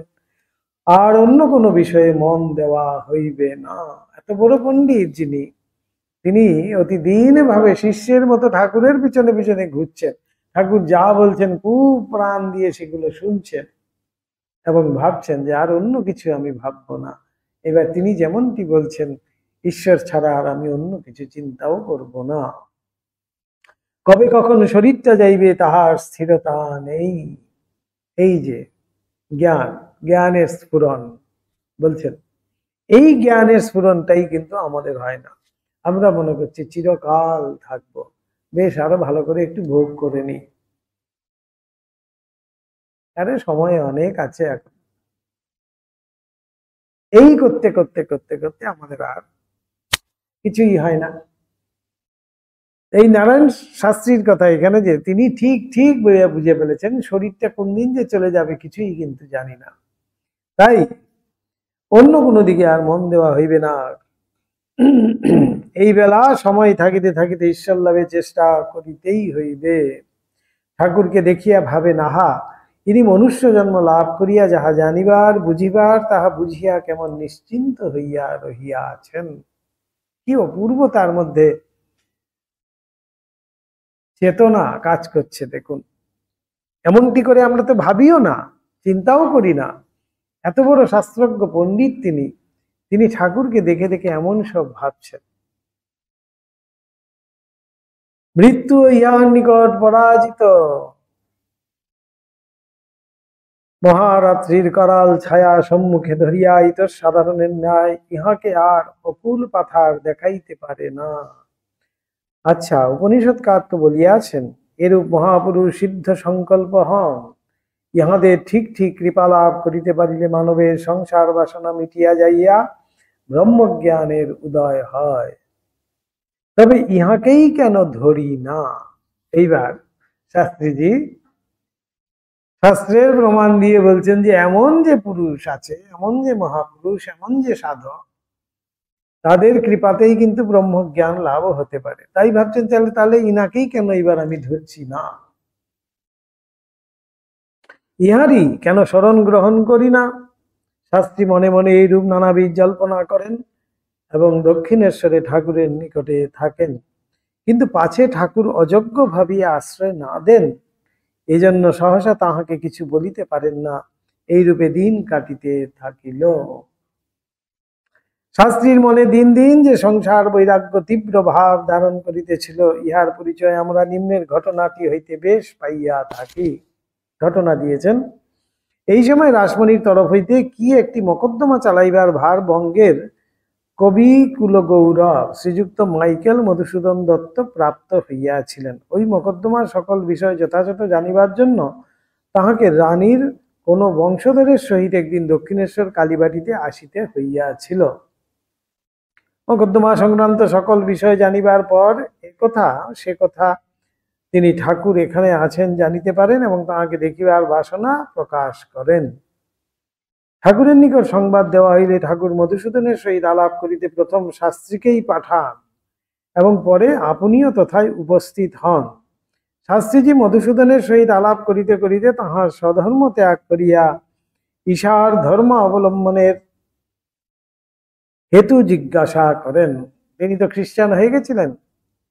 A: আর অন্য কোনো বিষয়ে মন দেওয়া হইবে না। এত বড় পণ্ডিত যিনি, তিনি অতি দীনভাবে শিষ্যের মতো ঠাকুরের পিছনে পিছনে ঘুরছেন, ঠাকুর যা বলছেন খুব প্রাণ দিয়ে সেগুলো শুনছেন এবং ভাবছেন যে আর অন্য কিছু আমি ভাববো না। এবার তিনি যেমনটি বলছেন, ঈশ্বর ছাড়া আর আমি অন্য কিছু চিন্তাও করব না। কবে কখন শরীরটা যাইবে তাহার স্থিরতা নেই। এই যে জ্ঞান, জ্ঞানের স্ফুরণ বলছেন, এই জ্ঞানের স্ফুরণটাই কিন্তু আমাদের হয় না। আমরা মনে করছি চিরকাল থাকবো, বেশ আরো ভালো করে একটু ভোগ করে নি, আরে সময় অনেক আছে এখন। এই করতে করতে করতে করতে আমাদের আর কিছুই হয় না। এই নারায়ণ শাস্ত্রীর কথা এখানে, যে তিনি ঠিক ঠিক বুঝে ফেলেছেন শরীরটা কোন দিন যে চলে যাবে কিছুই কিন্তু জানি না, তাই অন্য কোনো দিকে আর মন দেওয়া হইবে না। এই বেলা সময় থাকিতে থাকিতে ঈশ্বর লাভের চেষ্টা করিতেই হইবে। ঠাকুরকে দেখিয়া ভাবে নাহা, ইনি মনুষ্য জন্ম লাভ করিয়া যাহা জানিবার বুঝিবার তাহা বুঝিয়া কেমন নিশ্চিন্ত হইয়া রহিয়া আছেন। কি অপূর্ব তার মধ্যে চেতনা কাজ করছে দেখুন। এমনটি করে আমরা তো ভাবিও না, চিন্তাও করি না। এত বড় শাস্ত্রজ্ঞ পণ্ডিত তিনি, তিনি ঠাকুরকে দেখে দেখে এমন সব ভাবছেন। মৃত্যু ইহার নিকট পরাজিত, মহারাত্রির করাল ছায়া সম্মুখে ধরিয়া ইতর সাধারণের ন্যায় ইহাকে আর অকুল পাথার দেখাইতে পারে না। আচ্ছা, উপনিষদকার তো বলিয়াছেন, এরূপ মহাপুরুষ সিদ্ধ সংকল্প হন, ইহাদের ঠিক ঠিক কৃপা লাভ করিতে পারিলে মানবের সংসার বাসনা মিটিয়া যাইয়া ব্রহ্মজ্ঞানের উদয় হয়। তবে ইহাকেই কেন ধরি না? এইবার শাস্ত্রীজি শাস্ত্রের প্রমাণ দিয়ে বলছেন যে এমন যে পুরুষ আছে, এমন যে মহাপুরুষ, এমন যে সাধক, তাদের কৃপাতেই কিন্তু ব্রহ্মজ্ঞান লাভ হতে পারে। তাই ভাবছেন তাহলে তাহলে ইনাকেই কেন এবার আমি ধরছি না, ইহারই কেন শরণ গ্রহণ করি না? শাস্ত্রী মনে মনে এইরূপ নানাবিধ জল্পনা করেন এবং দক্ষিণেশ্বরে ঠাকুরের নিকটে থাকেন। কিন্তু পাছে ঠাকুর অযোগ্য ভাবিয়া আশ্রয় না দেন, এই জন্য সহসা তাহাকে কিছু বলিতে পারেন না। এইরূপে দিন কাটিতে থাকিল। শাস্ত্রীর মনে দিন দিন যে সংসার বৈরাগ্য তীব্র ভাব ধারণ করিতেছিল, ইহার পরিচয় আমরা নিম্নের ঘটনাটি হইতে বেশ পাইয়া থাকি। ঘটনা দিয়েছেন, এই সময় রাসমণির তরফ হইতে কি একটি মকদ্দমা চালাইবার ভার বঙ্গের কবি কুলগৌরব শ্রীযুক্ত মাইকেল মধুসূদন দত্ত প্রাপ্ত হইয়াছিলেন। ওই মকদ্দমার সকল বিষয় যথাযথ জানিবার জন্য তাহাকে রানীর কোন বংশধরের সহিত একদিন দক্ষিণেশ্বর কালীবাড়িতে আসিতে হইয়াছিল। মকদ্দমা সংক্রান্ত সকল বিষয় জানিবার পর একথা সে কথা তিনি ঠাকুর এখানে আছেন জানিতে পারেন এবং তাহাকে দেখিবার বাসনা প্রকাশ করেন। ঠাকুরের নিকট সংবাদ দেওয়া হইলে ঠাকুর মধুসূদনের সহিত আলাপ করিতে প্রথম শাস্ত্রীকেই পাঠান এবং পরে আপনিও তথায় উপস্থিত হন। শাস্ত্রীজি মধুসূদনের সহিত আলাপ করিতে করিতে তাহার স্বধর্ম ত্যাগ করিয়া ঈশার ধর্ম অবলম্বনের হেতু জিজ্ঞাসা করেন। তিনি তো খ্রিস্টান হয়ে গেছিলেন,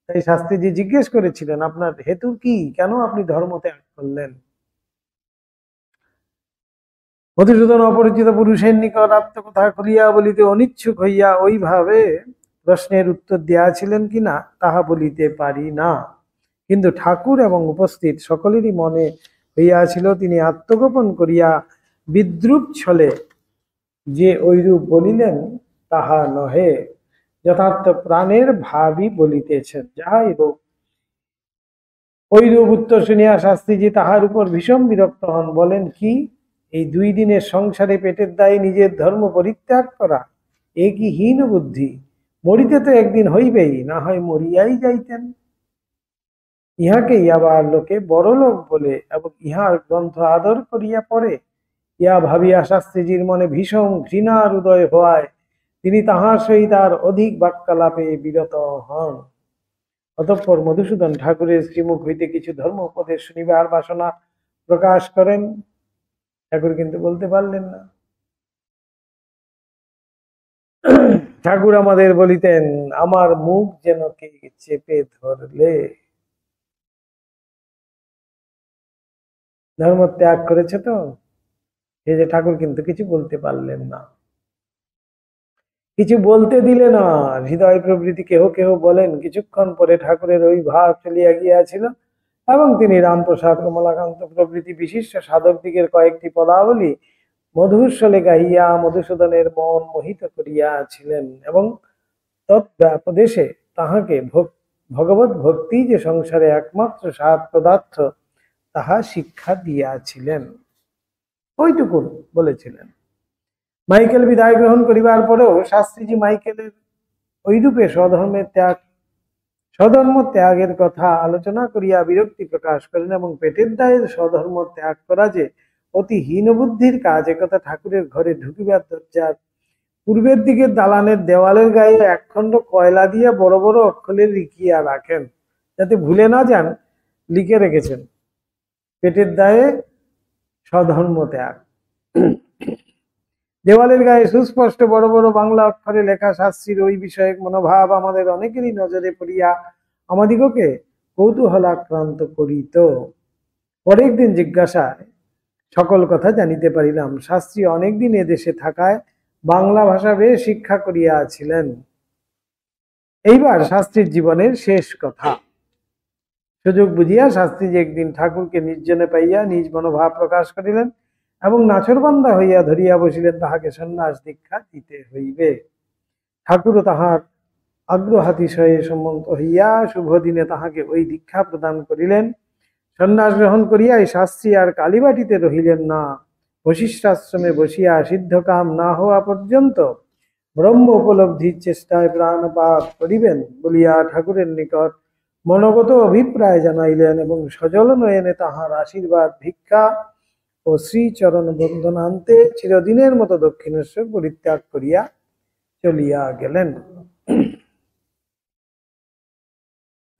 A: তাই শাস্ত্রীজি জিজ্ঞেস করেছিলেন, আপনার হেতু কি, কেন আপনি ধর্ম ত্যাগ করলেন? মধুসূদন অপরিচিত পুরুষের নিকট আত্মকথা খুলিয়া বলিতে অনিচ্ছুক হইয়া ওইভাবে প্রশ্নের উত্তর দিয়াছিলেন কিনা তাহা বলিতে পারি না, কিন্তু ঠাকুর এবং উপস্থিত সকলেরই মনে হইয়াছিল তিনি আত্মগোপন করিয়া বিদ্রুপ ছলে যে ঐরূপ বলিলেন তাহা নহে, যথার্থ প্রাণের ভাবই বলিতেছেন। যাহাই হোক, ঐরূপ উত্তর শুনিয়া শাস্ত্রীজি তাহার উপর ভীষণ বিরক্ত হন। বলেন, কি এই 2 দিনের সংসারে পেটের দায়ে নিজের ধর্ম পরিত্যাগ করা, এ কি হীন বুদ্ধি? মরিতে তো একদিন হইবেই, না হয় মরিয়াই যাইতেন। ইহাকেই আবার লোকে বড় লোক বলে এবং ইহার গ্রন্থ আদর করিয়া পড়ে, ইহা ভাবিয়া শাস্ত্রীজির মনে ভীষণ ঘৃণার উদয় হওয়ায় তিনি তাহার সহিত আর অধিক বাক্যালাপে বিরত হন। অতঃপর মধুসূদন ঠাকুরের শ্রীমুখ হইতে কিছু ধর্ম উপদেশ শুনিবার বাসনা প্রকাশ করেন। ঠাকুর কিন্তু বলতে পারলেন না। ঠাকুর আমাদের বলিতেন, আমার মুখ যেন কে চেপে ধরলে। ধর্ম ত্যাগ করেছে তো, এই যে ঠাকুর কিন্তু কিছু বলতে পারলেন না, কিছু বলতে দিলে না। হৃদয় প্রবৃত্তি কেহ কেহ বলেন, কিছুক্ষণ পরে ঠাকুরের ওই ভাব চলিয়া গিয়াছিল এবং তিনি রামপ্রসাদ, কমলাকান্ত প্রভৃতি বিশিষ্ট সাধক দিগের কয়েকটি পদাবলী মধুর স্বরে গাইয়া মধুসূদনের মন মোহিত করিয়াছিলেন এবং তৎব্যাপদেশে তাহাকে ভগবত ভক্তি যে সংসারে একমাত্র সাত পদার্থ তাহা শিক্ষা দিয়াছিলেন। ওইটুকুন বলেছিলেন। মাইকেল বিদায় গ্রহণ করিবার পরেও শাস্ত্রীজি মাইকেলের ওইরূপে স্বধর্ম ত্যাগের কথা আলোচনা করিয়া বিরক্তি প্রকাশ করেন এবং পেটের দায়ে স্বধর্ম ত্যাগ করা যে অতি হীনবুদ্ধির কাজ একথা ঠাকুরের ঘরে ঢুকিবার দরজার পূর্বের দিকে দালানের দেওয়ালের গায়ে একখণ্ড কয়লা দিয়ে বড় বড় অক্ষরে লিখিয়া রাখেন, যাতে ভুলে না যান। লিখে রেখেছেন, পেটের দায়ে স্বধর্ম ত্যাগ। দেওয়ালের গায়ে সুস্পষ্ট বড় বড় বাংলা অক্ষরে লেখা শাস্ত্রীর ওই বিষয়ক মনোভাব আমাদের অনেকেরই নজরে পড়িয়া আমাদিগকে কৌতূহলাক্রান্ত করিত। পরের দিন জিজ্ঞাসায় সকল কথা জানিতে পারিলাম। শাস্ত্রী অনেকদিন এদেশে থাকায় বাংলা ভাষা বেশ শিক্ষা করিয়াছিলেন। এইবার শাস্ত্রীর জীবনের শেষ কথা। সুযোগ বুঝিয়া শাস্ত্রীজি একদিন ঠাকুরকে নির্জনে পাইয়া নিজ মনোভাব প্রকাশ করিলেন এবং নাছরবান্দা হইয়া ধরিয়া বসিলেন, তাহাকে সন্ন্যাস দীক্ষা দিতে হইবে। ঠাকুরও তাহার আগ্রহাতিশয়ে সম্মত হইয়া শুভ দিনে তাহাকে ওই দীক্ষা প্রদান করিলেন। সন্ন্যাস গ্রহণ করিয়া এই শাস্ত্রী আর কালীবাটিতে রহিলেন না। বশিষ্ঠাশ্রমে বসিয়া সিদ্ধকাম না হওয়া পর্যন্ত ব্রহ্ম উপলব্ধির চেষ্টায় প্রাণপাত করিবেন বলিয়া ঠাকুরের নিকট মনোগত অভিপ্রায় জানাইলেন এবং সজল নয়নে তাহার আশীর্বাদ ভিক্ষা ও শ্রীচরণ বন্দনান্তে চিরদিনের মতো দক্ষিণেশ্বর পরিত্যাগ করিয়া চলিয়া গেলেন।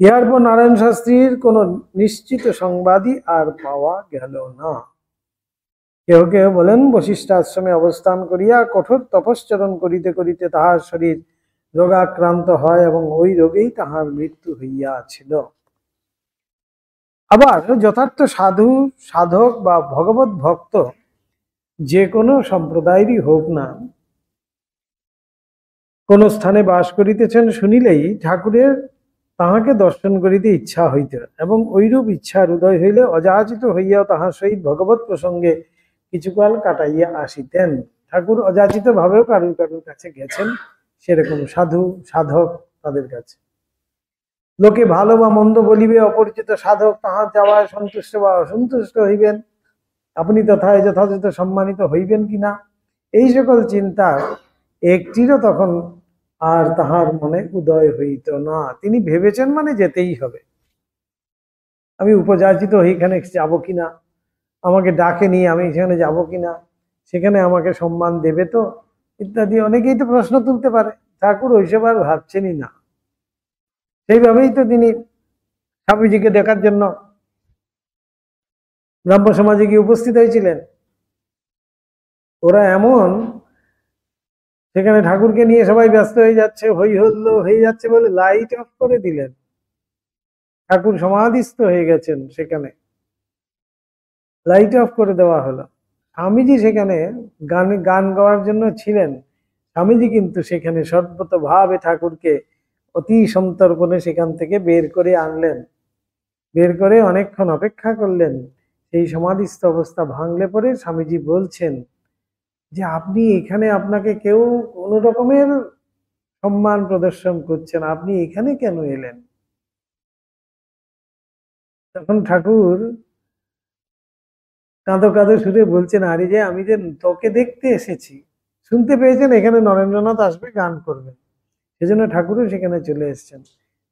A: ইহার পর নারায়ণ শাস্ত্রীর কোন নিশ্চিত সংবাদই আর পাওয়া গেল না। কেহ কেহ বলেন বশিষ্ঠ আশ্রমে অবস্থান করিয়া কঠোর তপশ্চরণ করিতে করিতে তাহার শরীর রোগাক্রান্ত হয় এবং ওই রোগেই তাহার মৃত্যু হইয়াছিল। আবার যথার্থ সাধু, সাধক বা ভগবত ভক্ত যে কোনো সম্প্রদায়েরই হোক না, কোন স্থানে বাস করিতেছেন শুনিলেই ঠাকুরের তাহাকে দর্শন করিতে ইচ্ছা হইত এবং ঐরূপ ইচ্ছার উদয় হইলে অযাচিত হইয়াও তাহার সহিত ভগবত প্রসঙ্গে কিছুকাল কাটাইয়া আসিতেন। ঠাকুর অযাচিত ভাবেও কারুর কারুর কাছে গেছেন, সেরকম সাধু সাধক তাদের কাছে। লোকে ভালো বা মন্দ বলিবে, অপরিচিত সাধক তাহার যাওয়ায় সন্তুষ্ট বা অসন্তুষ্ট হইবেন, আপনি তথায় যথাযথ সম্মানিত হইবেন কিনা, এই সকল চিন্তা একটিরও তখন আর তাহার মনে উদয় হইত না। তিনি ভেবেছেন মানে যেতেই হবে। আমি উপযাচিত এইখানে যাব কিনা, আমাকে ডাকেনি আমি সেখানে যাব কিনা, সেখানে আমাকে সম্মান দেবে তো, ইত্যাদি অনেকেই তো প্রশ্ন তুলতে পারে। ঠাকুর ওইসব আর ভাবছেনই না। সেইভাবেই তো তিনি স্বামীজিকে দেখার জন্য ব্রাহ্ম সমাজে গিয়ে উপস্থিত হয়েছিলেন। ওরা এমন, সেখানে ঠাকুরকে নিয়ে সবাই ব্যস্ত হয়ে যাচ্ছে, হই হল্লো হয়ে যাচ্ছে বলে লাইট অফ করে দিলেন। ঠাকুর সমাধিস্থ হয়ে গেছেন, সেখানে লাইট অফ করে দেওয়া হলো। স্বামীজি সেখানে গান গাওয়ার জন্য ছিলেন। স্বামীজি কিন্তু সেখানে সর্বতভাবে ঠাকুরকে অতি সন্তর্পণে সেখান থেকে বের করে আনলেন। বের করে অনেকক্ষণ অপেক্ষা করলেন। সেই সমাধিস্থ অবস্থা ভাঙলে পরে স্বামীজি বলছেন যে আপনি এখানে, আপনাকে কেউ কোন রকমের সম্মান প্রদর্শন করছেন, আপনি এখানে কেন এলেন? তখন ঠাকুর কাঁদো কাঁদো সুরে বলছেন, আরে যে আমি যে তোকে দেখতে এসেছি। শুনতে পেয়েছেন এখানে নরেন্দ্রনাথ আসবে, গান করবেন, সেজন্য ঠাকুরও সেখানে চলে এসেছেন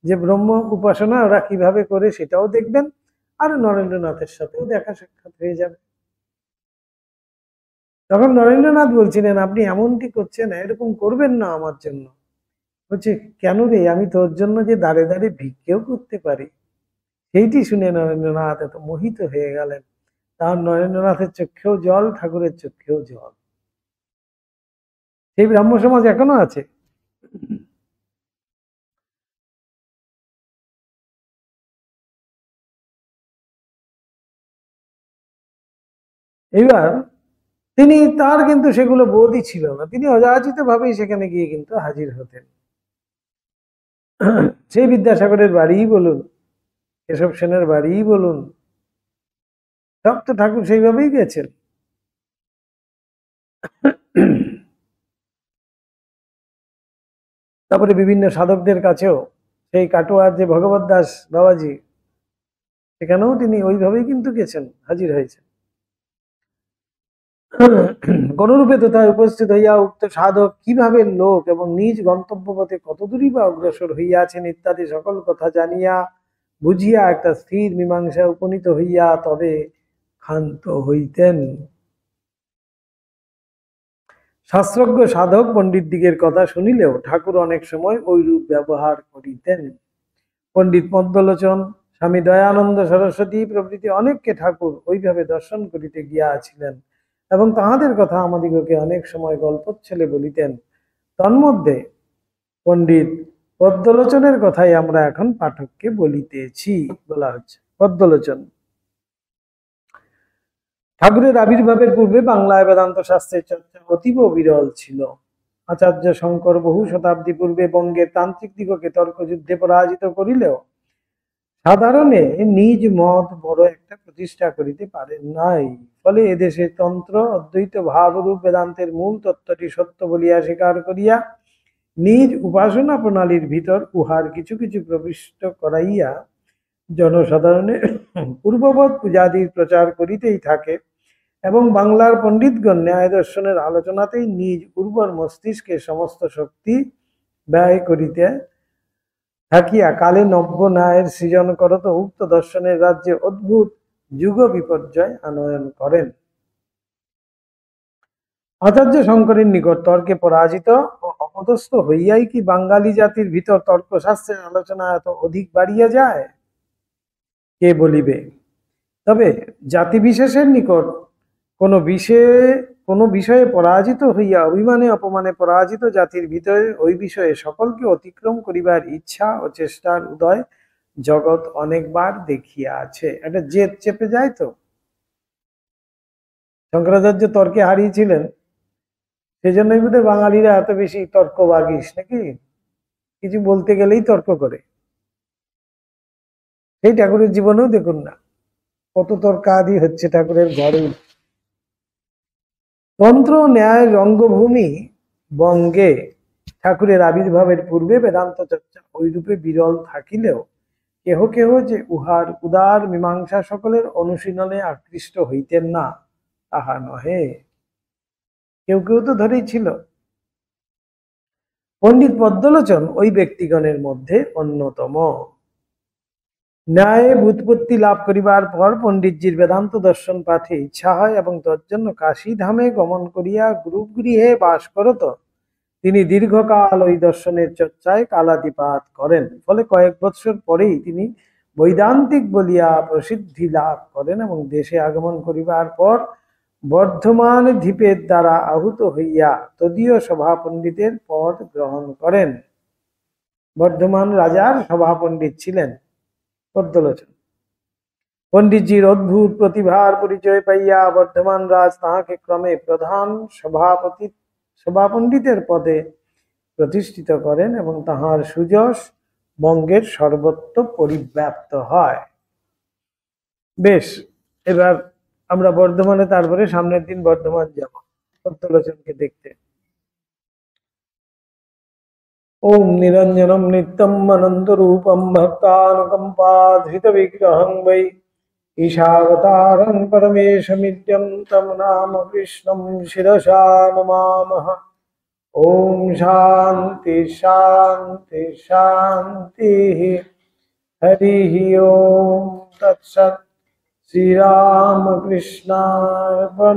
A: যে ব্রহ্ম উপাসনা ওরা কিভাবে করে সেটাও দেখবেন, আর নরেন্দ্রনাথের সাথেও দেখা সাক্ষাৎ হয়ে যাবে। তখন নরেন্দ্রনাথ বলছিলেন, আপনি এমনটি করছেন, এরকম করবেন না আমার জন্য। বলছে, কেন রে, আমি তোর জন্য যে দাঁড়ে দাঁড়ে ভিক্ষেও করতে পারি। সেইটি শুনে নরেন্দ্রনাথ এত মোহিত হয়ে গেলেন। তার নরেন্দ্রনাথের চক্ষেও জল, ঠাকুরের চক্ষেও জল। সেই ব্রাহ্ম সমাজ এখনো আছে। এবার তিনি, তার কিন্তু সেগুলো বোধই ছিল না। তিনি অযাচিত ভাবেই সেখানে গিয়ে কিন্তু হাজির হতেন। সেই বিদ্যাসাগরের বাড়িই বলুন, কেশব সেনের বাড়িই বলুন, সব তো ঠাকুর সেইভাবেই গেছেন। তারপরে বিভিন্ন সাধকদের কাছেও সেই কাটোয়ার যে ভগবত দাস বাবাজি, সেখানেও তিনি ওইভাবেই কিন্তু গেছেন, হাজির হয়েছেন। কোনরূপে তথায় উপস্থিত হইয়া উক্ত সাধক কিভাবে লোক এবং নিজ গন্তব্য পথে কতদূরই বা অগ্রসর হইয়াছেন ইত্যাদি সকল কথা জানিয়া বুঝিয়া একটা স্থির মীমাংসায় উপনীত হইয়া তবে ক্ষান্ত হইতেন। শাস্ত্রজ্ঞ সাধক পণ্ডিত দিগের কথা শুনিলেও ঠাকুর অনেক সময় ওইরূপ ব্যবহার করিতেন। পণ্ডিত পদ্মলোচন, স্বামী দয়ানন্দ সরস্বতী প্রভৃতি অনেককে ঠাকুর ওইভাবে দর্শন করিতে গিয়াছিলেন এবং তাহাদের কথা আমাদিগকে অনেক সময় গল্পচ্ছলে বলিতেন। তন্মধ্যে পণ্ডিত পদ্মলোচনের কথাই আমরা এখন পাঠককে বলিতেছি। বলা হচ্ছে, পদ্মলোচন ঠাকুরের আবির্ভাবের পূর্বে বাংলায় বেদান্ত শাস্ত্রের চর্চা অতীব বিরল ছিল। আচার্য শঙ্কর বহু শতাব্দী পূর্বে বঙ্গের তান্ত্রিক দিগকে তর্কযুদ্ধে পরাজিত করিলেও সাধারণে নিজ মত বড় একটা প্রতিষ্ঠা করিতে পারেন নাই। ফলে এদেশে তন্ত্র অদ্বৈত ভাবরূপ বেদান্তের মূল তত্ত্বটি সত্য বলিয়া স্বীকার করিয়া নিজ উপাসনা প্রণালীর ভিতর উহার কিছু কিছু প্রবিষ্ট করাইয়া জনসাধারণের পূর্ববৎ পূজাদির প্রচার করিতেই থাকে এবং বাংলার পণ্ডিতগণ ন্যায় দর্শনের আলোচনাতেই নিজ উর্বর মস্তিষ্কে সমস্ত শক্তি ব্যয় করিতে থাকিয়া কালে নব্য ন্যায়ের সৃজন করত উক্ত দর্শনের রাজ্যে অদ্ভুত যুগ বিপর্যয় আনয়ন করেন। আচার্য শঙ্করের নিকট তর্কে পরাজিত ও অপদস্থ হইয়াই কি বাঙালি জাতির ভিতর তর্কশাস্ত্রের আলোচনা এত অধিক বাড়িয়া যায়? কে বলিবে? তবে জাতি বিশেষের নিকট কোনো বিষয়ে পরাজিত হইয়া অভিমানে অপমানে পরাজিত জাতির ভিতরে ওই বিষয়ে সকলকে অতিক্রম করিবার ইচ্ছা ও চেষ্টার উদয় জগৎ অনেকবার দেখিয়া আছে। একটা জেদ চেপে যায় তো। শঙ্করাচার্য তর্কে হারিয়েছিলেন, সেজন্যই বোধহয় বাঙালিরা এত বেশি তর্কবাগীশ, নাকি? কিছু বলতে গেলেই তর্ক করে। সেই ঠাকুরের জীবনেও দেখুন না কত তর্কাদি হচ্ছে ঠাকুরের ঘরে। তন্ত্র ন্যায় রঙ্গভূমি বঙ্গে ঠাকুরের আবির্ভাবের পূর্বে বেদান্ত চর্চা ওইরূপে বিরল থাকিলেও কেহ কেহ যে উহার উদার মীমাংসা সকলের অনুশীলনে আকৃষ্ট হইতেন না তাহা নহে। কেউ কেউ তো ধরেই ছিল। পণ্ডিত পদ্মলোচন ওই ব্যক্তিগণের মধ্যে অন্যতম। ন্যায় ব্যুৎপত্তি লাভ করিবার পর পণ্ডিতজির বেদান্ত দর্শন পাঠে ইচ্ছা হয় এবং তজ্জন্য কাশী ধামে গমন করিয়া গুরুগৃহে বাস করত। তিনি দীর্ঘকাল ওই দর্শনের চর্চায় কালাতিপাত করেন। ফলে কয়েক বৎসর পরেই তিনি বৈদান্তিক বলিয়া প্রসিদ্ধি লাভ করেন এবং দেশে আগমন করিবার পর বর্ধমান দ্বীপের দ্বারা আহুত হইয়া তদীয় সভাপণ্ডিতের পদ গ্রহণ করেন। বর্ধমান রাজার সভাপণ্ডিত ছিলেন পদ্মলোচন। পণ্ডিতজির অদ্ভুত প্রতিভার পরিচয় পাইয়া বর্ধমান রাজ তাহাকে ক্রমে প্রধান সভাপণ্ডিতের পদে প্রতিষ্ঠিত করেন এবং তাহার সুযশ বঙ্গের সর্বত্র পরিব্যাপ্ত হয়। বেশ, এবার আমরা বর্ধমানে তারপরে সামনের দিন বর্ধমান যাব পদ্মলোচনকে দেখতে। ओम निरंजनम नित्यम अनंत रूपम भक्तानुकंपाधृत विग्रहं वै ईशावतारं परमेशमित्यं तं नाम कृष्णं शिरसा नमामः। ओम शांति शांति शांति। हरि ओम तत्सत्। श्री राम कृष्णार्पणमस्तु।